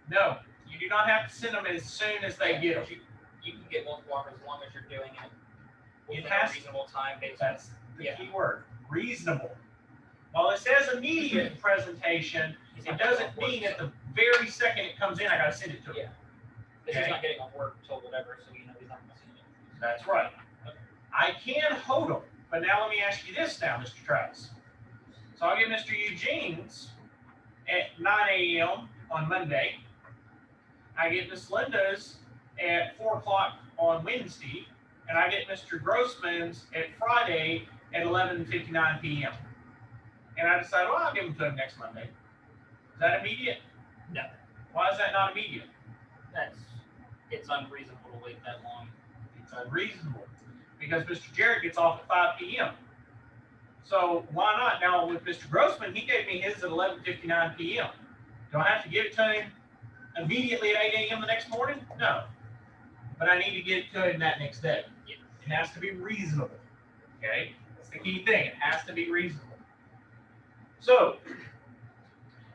no, you do not have to send them as soon as they get them. You can get multiple offers as long as you're doing it within It has a reasonable time based That's the Yeah. key word, reasonable. While it says immediate presentation, it doesn't mean at the very second it comes in, I got to send it to him. Yeah. This Okay. is not getting off work until whatever, so he's not missing it. That's right. I can hold them, but now let me ask you this now, Mr. Travis. So I'll get Mr. Eugene's at 9 a.m. on Monday. I get Miss Linda's at 4 o'clock on Wednesday, and I get Mr. Grossman's at Friday at 11:59 p.m. And I decide, well, I'll give them to him next Monday. Is that immediate? No. Why is that not immediate? It's unreasonable to wait that long. It's unreasonable because Mr. Jarrett gets off at 5 p.m. So why not? Now with Mr. Grossman, he gave me his at 11:59 p.m. Do I have to give it to him immediately at 8 a.m. the next morning? No. But I need to get it to him that next day. It has to be reasonable. Okay? That's the key thing. It has to be reasonable. So,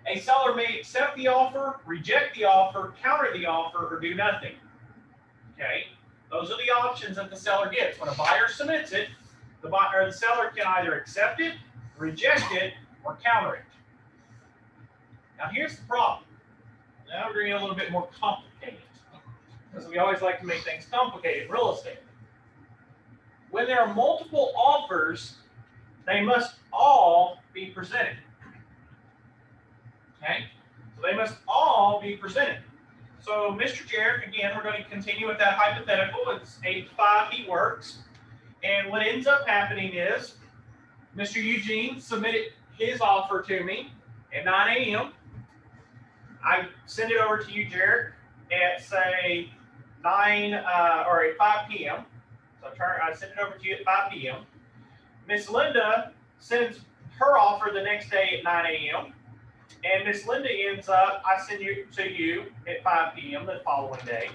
a seller may accept the offer, reject the offer, counter the offer, or do nothing. Okay? Those are the options that the seller gets. When a buyer submits it, the buyer or the seller can either accept it, reject it, or counter it. Now, here's the problem. Now we're going to get a little bit more complicated, because we always like to make things complicated in real estate. When there are multiple offers, they must all be presented. Okay? So they must all be presented. So Mr. Jarrett, again, we're going to continue with that hypothetical. It's 8 to 5, he works. And what ends up happening is Mr. Eugene submitted his offer to me at 9 a.m. I send it over to you, Jarrett, at say 9 or at 5 p.m. So I send it over to you at 5 p.m. Miss Linda sends her offer the next day at 9 a.m. And Miss Linda ends up, I send you to you at 5 p.m. the following day.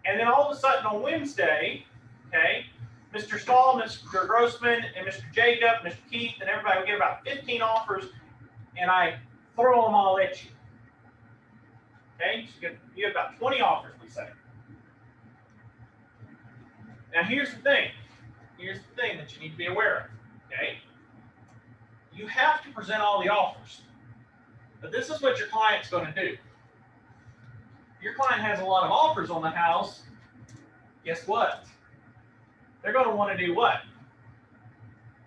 And then all of a sudden on Wednesday, okay, Mr. Stahl, Mr. Grossman, and Mr. Jacob, Mr. Keith, and everybody will get about 15 offers, and I throw them all at you. Okay, so you get about 20 offers, we say. Now here's the thing. Here's the thing that you need to be aware of. Okay, you have to present all the offers, but this is what your client's going to do. Your client has a lot of offers on the house. Guess what? They're going to want to do what?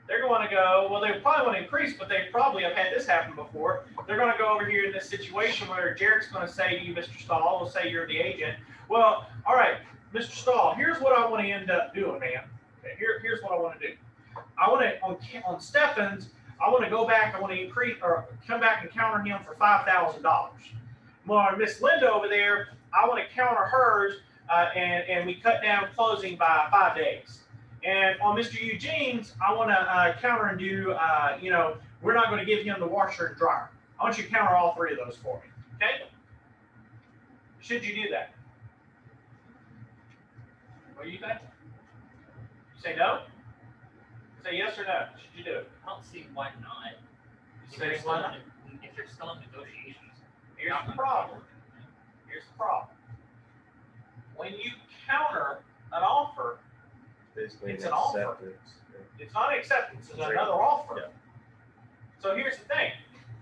They're going to go, well, they probably want to increase, but they probably have had this happen before. They're going to go over here in this situation where Jarrett's going to say to you, Mr. Stahl, we'll say you're the agent. Well, all right, Mr. Stahl, here's what I want to end up doing, man. Okay, here's what I want to do. I want to, on Stephens, I want to go back, I want to increase, or come back and counter him for $5,000. Well, Miss Linda over there, I want to counter hers, and we cut down closing by 5 days. And on Mr. Eugene's, I want to counter and do, we're not going to give him the washer and dryer. I want you to counter all three of those for me. Okay? Should you do that? What do you think? You say no? Say yes or no? Should you do it? I don't see why not. You say why not? If you're still in negotiations. Here's the problem. Here's the problem. When you counter an offer, Basically, it's an offer. acceptance. it's not an acceptance, it's another offer. Yeah. So here's the thing.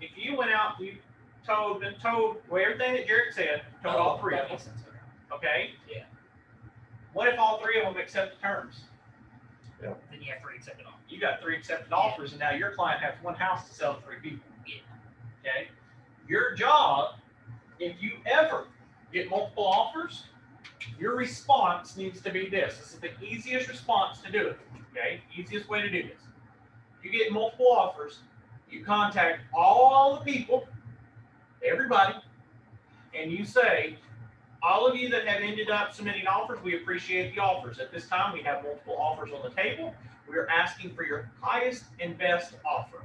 If you went out, you told well, everything that Jarrett said, told all three of them, makes sense. okay? Yeah. What if all three of them accept the terms? Then you have to accept it all. You got 3 accepted offers, and now your client has one house to sell to 3 people. Yeah. Okay? Your job, if you ever get multiple offers, your response needs to be this. This is the easiest response to do it. Okay? Easiest way to do this. You get multiple offers, you contact all the people, everybody, and you say, all of you that have ended up submitting offers, we appreciate the offers. At this time, we have multiple offers on the table. We are asking for your highest and best offer.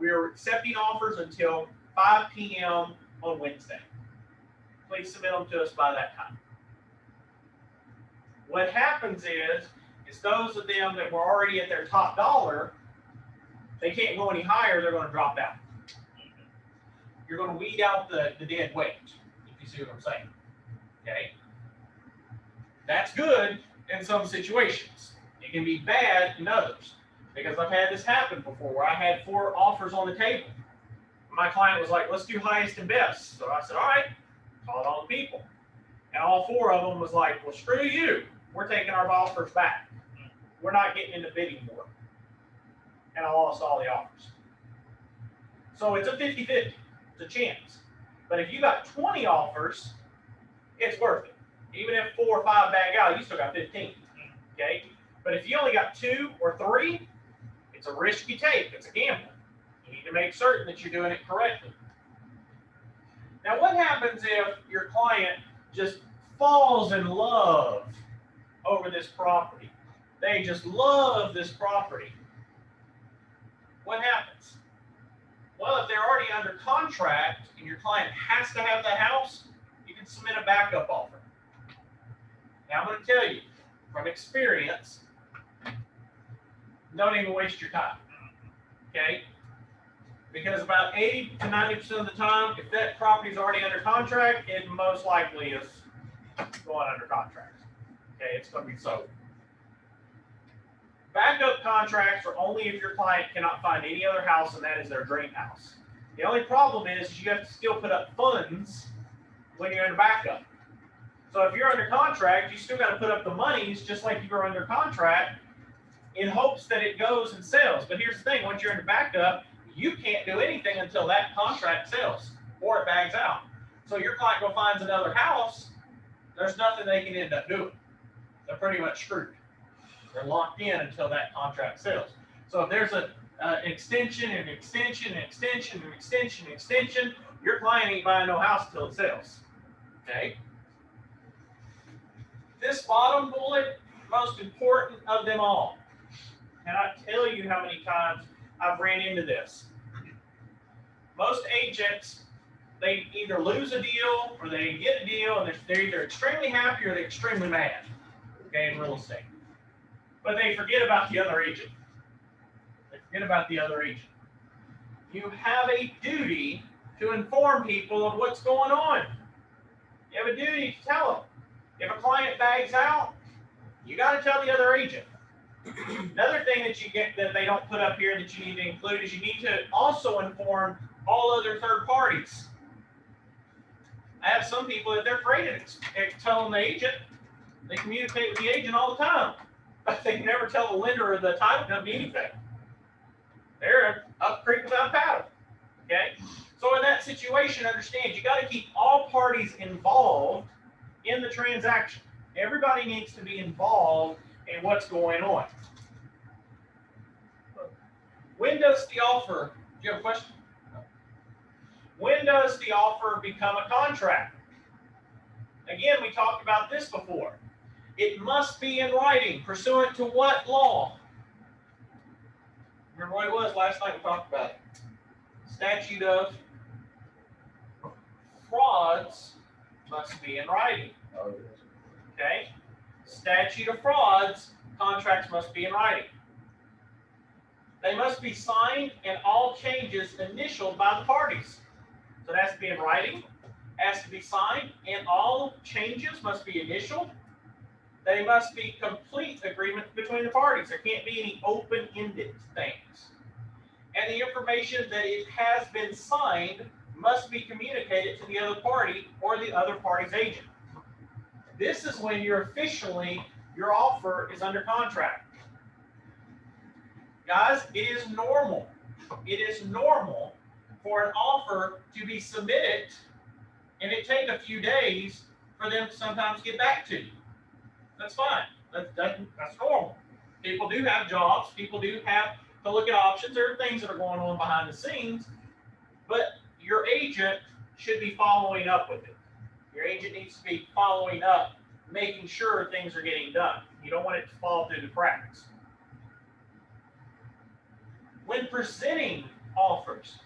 We are accepting offers until 5 p.m. on Wednesday. Please submit them to us by that time. What happens is those of them that were already at their top dollar, they can't go any higher, they're going to drop out. You're going to weed out the dead weight, if you see what I'm saying. Okay? That's good in some situations. It can be bad in others. Because I've had this happen before where I had 4 offers on the table. My client was like, let's do highest and best. So I said, all right, called all the people. And all 4 of them was like, well, screw you. We're taking our offers back. We're not getting into bidding more. And I lost all the offers. So it's a 50-50. It's a chance. But if you got 20 offers, it's worth it. Even if 4 or 5 bag out, you still got 15. Okay? But if you only got 2 or 3, it's a risk you take. It's a gamble. You need to make certain that you're doing it correctly. Now, what happens if your client just falls in love over this property? They just love this property. What happens? Well, if they're already under contract and your client has to have the house, you can submit a backup offer. Now, I'm going to tell you from experience, don't even waste your time. Okay? Because about 80 to 90% of the time, if that property is already under contract, it most likely is going under contract. Okay, it's going to be sold. Backup contracts are only if your client cannot find any other house and that is their dream house. The only problem is you have to still put up funds when you're under backup. So if you're under contract, you still got to put up the monies just like you were under contract in hopes that it goes and sells. But here's the thing, once you're under backup, you can't do anything until that contract sells or it bags out. So your client go finds another house, there's nothing they can end up doing. They're pretty much screwed. They're locked in until that contract sells. So if there's an extension and extension and extension and extension and extension, your client ain't buying no house until it sells. Okay? This bottom bullet, most important of them all. Cannot tell you how many times I've ran into this. Most agents, they either lose a deal or they get a deal and they're either extremely happy or they're extremely mad, okay, in real estate. But they forget about the other agent. They forget about the other agent. You have a duty to inform people of what's going on. You have a duty to tell them. If a client bags out, you got to tell the other agent. Another thing that you get that they don't put up here that you need to include is you need to also inform all other third parties. I have some people that they're afraid of telling the agent. They communicate with the agent all the time, but they never tell the lender or the title company anything. They're up creek without paddle. Okay? So in that situation, understand you got to keep all parties involved in the transaction. Everybody needs to be involved in what's going on. When does the offer, do you have a question? When does the offer become a contract? Again, we talked about this before. It must be in writing, pursuant to what law? Remember what it was last night we talked about it. Statute of frauds must be in writing. Okay? Statute of frauds, contracts must be in writing. They must be signed and all changes initialed by the parties. So it has to be in writing, has to be signed, and all changes must be initialed. They must be complete agreement between the parties. There can't be any open-ended things. And the information that it has been signed must be communicated to the other party or the other party's agent. This is when you're officially, your offer is under contract. Guys, it is normal. It is normal for an offer to be submitted and it take a few days for them to sometimes get back to you. That's fine. That's normal. People do have jobs. People do have to look at options. There are things that are going on behind the scenes, but your agent should be following up with it. Your agent needs to be following up, making sure things are getting done. You don't want it to fall through the cracks. When presenting offers,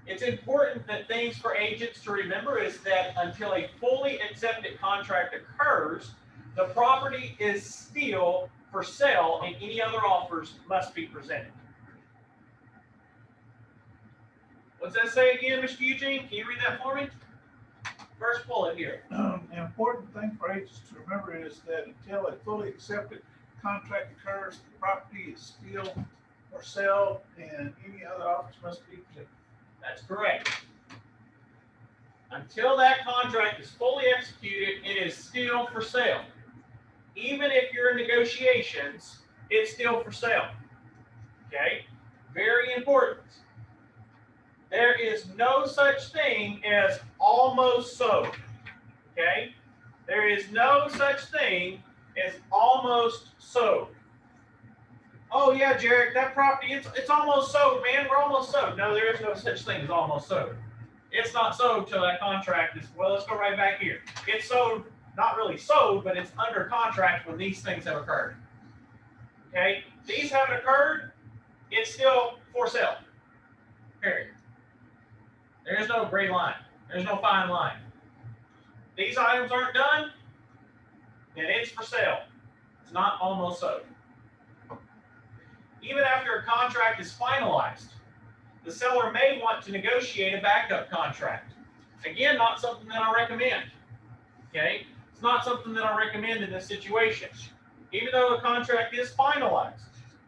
it's important that things for agents to remember is that until a fully accepted contract occurs, the property is still for sale and any other offers must be presented. What's that say again, Mr. Eugene? Can you read that for me? First bullet here. An important thing for agents to remember is that until a fully accepted contract occurs, the property is still for sale and any other offers must be presented. That's correct. Until that contract is fully executed, it is still for sale. Even if you're in negotiations, it's still for sale. Okay? Very important. There is no such thing as almost sold. Okay? There is no such thing as almost sold. Oh yeah, Jarek, that property, it's almost sold, man. We're almost sold. No, there is no such thing as almost sold. It's not sold till that contract is, well, let's go right back here. It's sold, not really sold, but it's under contract when these things have occurred. Okay, these haven't occurred, it's still for sale. Period. There's no gray line. There's no fine line. These items aren't done, then it's for sale. It's not almost sold. Even after a contract is finalized, the seller may want to negotiate a backup contract. Again, not something that I recommend. Okay? It's not something that I recommend in this situation. Even though a contract is finalized,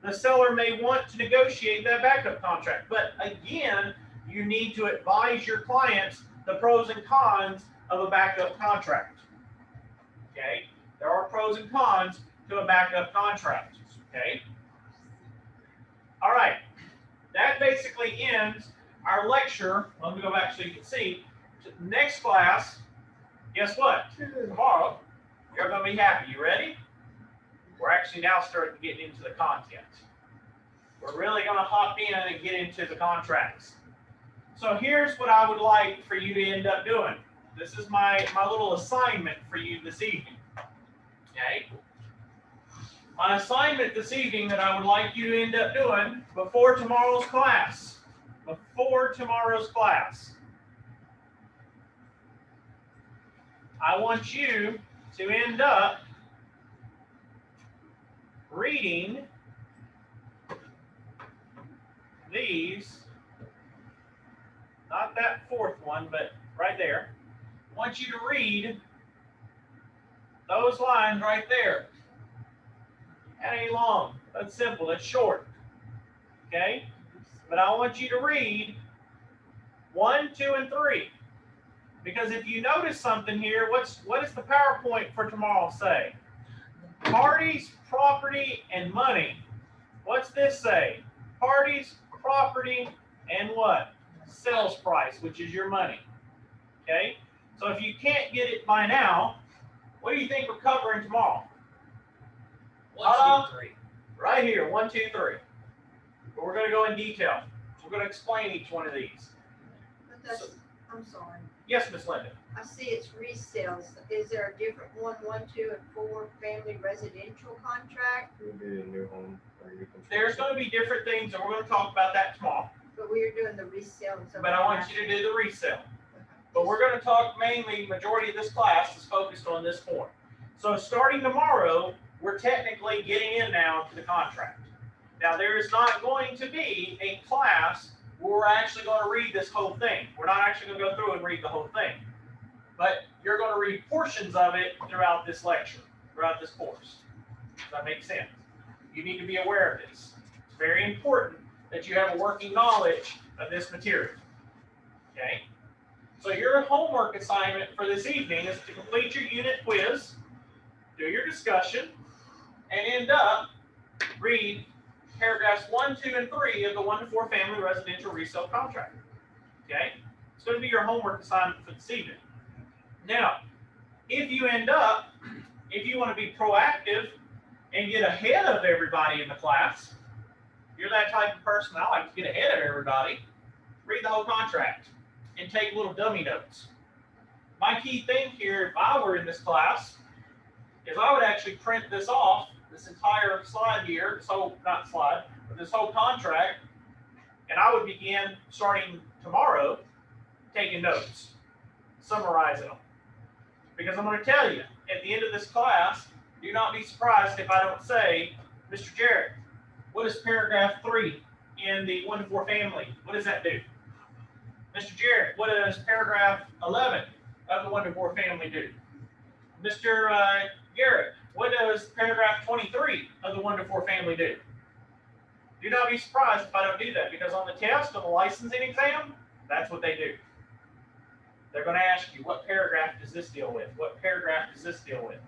the seller may want to negotiate that backup contract. But again, you need to advise your clients the pros and cons of a backup contract. Okay? There are pros and cons to a backup contract. Okay? All right. That basically ends our lecture. Let me go back so you can see. Next class, guess what? Tomorrow, you're going to be happy. You ready? We're actually now starting to get into the content. We're really going to hop in and get into the contracts. So here's what I would like for you to end up doing. This is my little assignment for you this evening. Okay? My assignment this evening that I would like you to end up doing before tomorrow's class. Before tomorrow's class. I want you to end up reading these, not that fourth one, but right there. I want you to read those lines right there. That ain't long. That's simple. That's short. Okay? But I want you to read 1, 2, and 3. Because if you notice something here, what does the PowerPoint for tomorrow say? Parties, property, and money. What's this say? Parties, property, and what? Sales price, which is your money. Okay? So if you can't get it by now, what do you think we're covering tomorrow? 1, 2, 3. Right here, 1, 2, 3. But we're going to go in detail. We're going to explain each one of these. But that's, I'm sorry. Yes, Miss Linda. I see it's resales. Is there a different 1, 2, and 4 family residential contract? It would be a new home or new construction. There's going to be different things, and we're going to talk about that tomorrow. But we are doing the resale. But I want you to do the resale. But we're going to talk mainly, majority of this class is focused on this form. So starting tomorrow, we're technically getting in now to the contract. Now, there is not going to be a class where we're actually going to read this whole thing. We're not actually going to go through and read the whole thing. But you're going to read portions of it throughout this lecture, throughout this course. Does that make sense? You need to be aware of this. It's very important that you have a working knowledge of this material. Okay? So your homework assignment for this evening is to complete your unit quiz, do your discussion, and end up read paragraphs 1, 2, and 3 of the 1 to 4 family residential resale contract. Okay? It's going to be your homework assignment for this evening. Now, if you want to be proactive and get ahead of everybody in the class, you're that type of person, I like to get ahead of everybody, read the whole contract and take little dummy notes. My key thing here, if I were in this class, is I would actually print this off, this entire slide here, this whole contract, and I would begin, starting tomorrow, taking notes, summarizing them. Because I'm going to tell you, at the end of this class, do not be surprised if I don't say, Mr. Jarrett, what is paragraph 3 in the 1 to 4 family? What does that do? Mr. Jarrett, what does paragraph 11 of the 1 to 4 family do? Mr. Garrett, what does paragraph 23 of the 1 to 4 family do? Do not be surprised if I don't do that, because on the test, on the licensing exam, that's what they do. They're going to ask you, what paragraph does this deal with? What paragraph does this deal with?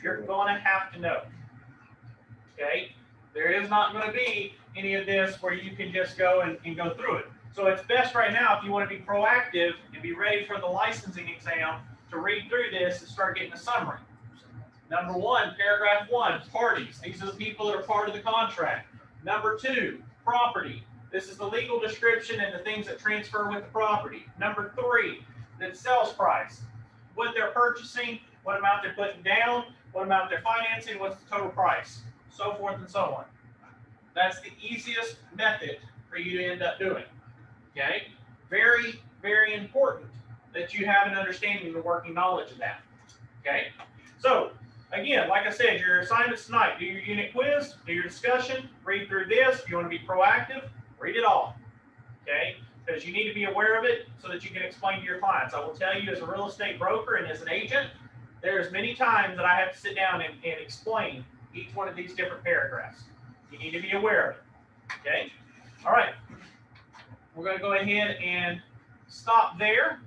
You're going to have to know. Okay? There is not going to be any of this where you can just go and go through it. So it's best right now, if you want to be proactive and be ready for the licensing exam, to read through this and start getting a summary. Number 1, paragraph 1, parties. These are the people that are part of the contract. Number 2, property. This is the legal description and the things that transfer with the property. Number 3, the sales price. What they're purchasing, what amount they're putting down, what amount they're financing, what's the total price, so forth and so on. That's the easiest method for you to end up doing. Okay? Very, very important that you have an understanding of the working knowledge of that. Okay? So, again, like I said, your assignments tonight, do your unit quiz, do your discussion, read through this. If you want to be proactive, read it all. Okay? Because you need to be aware of it so that you can explain to your clients. I will tell you, as a real estate broker and as an agent, there's many times that I have to sit down and explain each one of these different paragraphs. You need to be aware of it. Okay? All right. We're going to go ahead and stop there.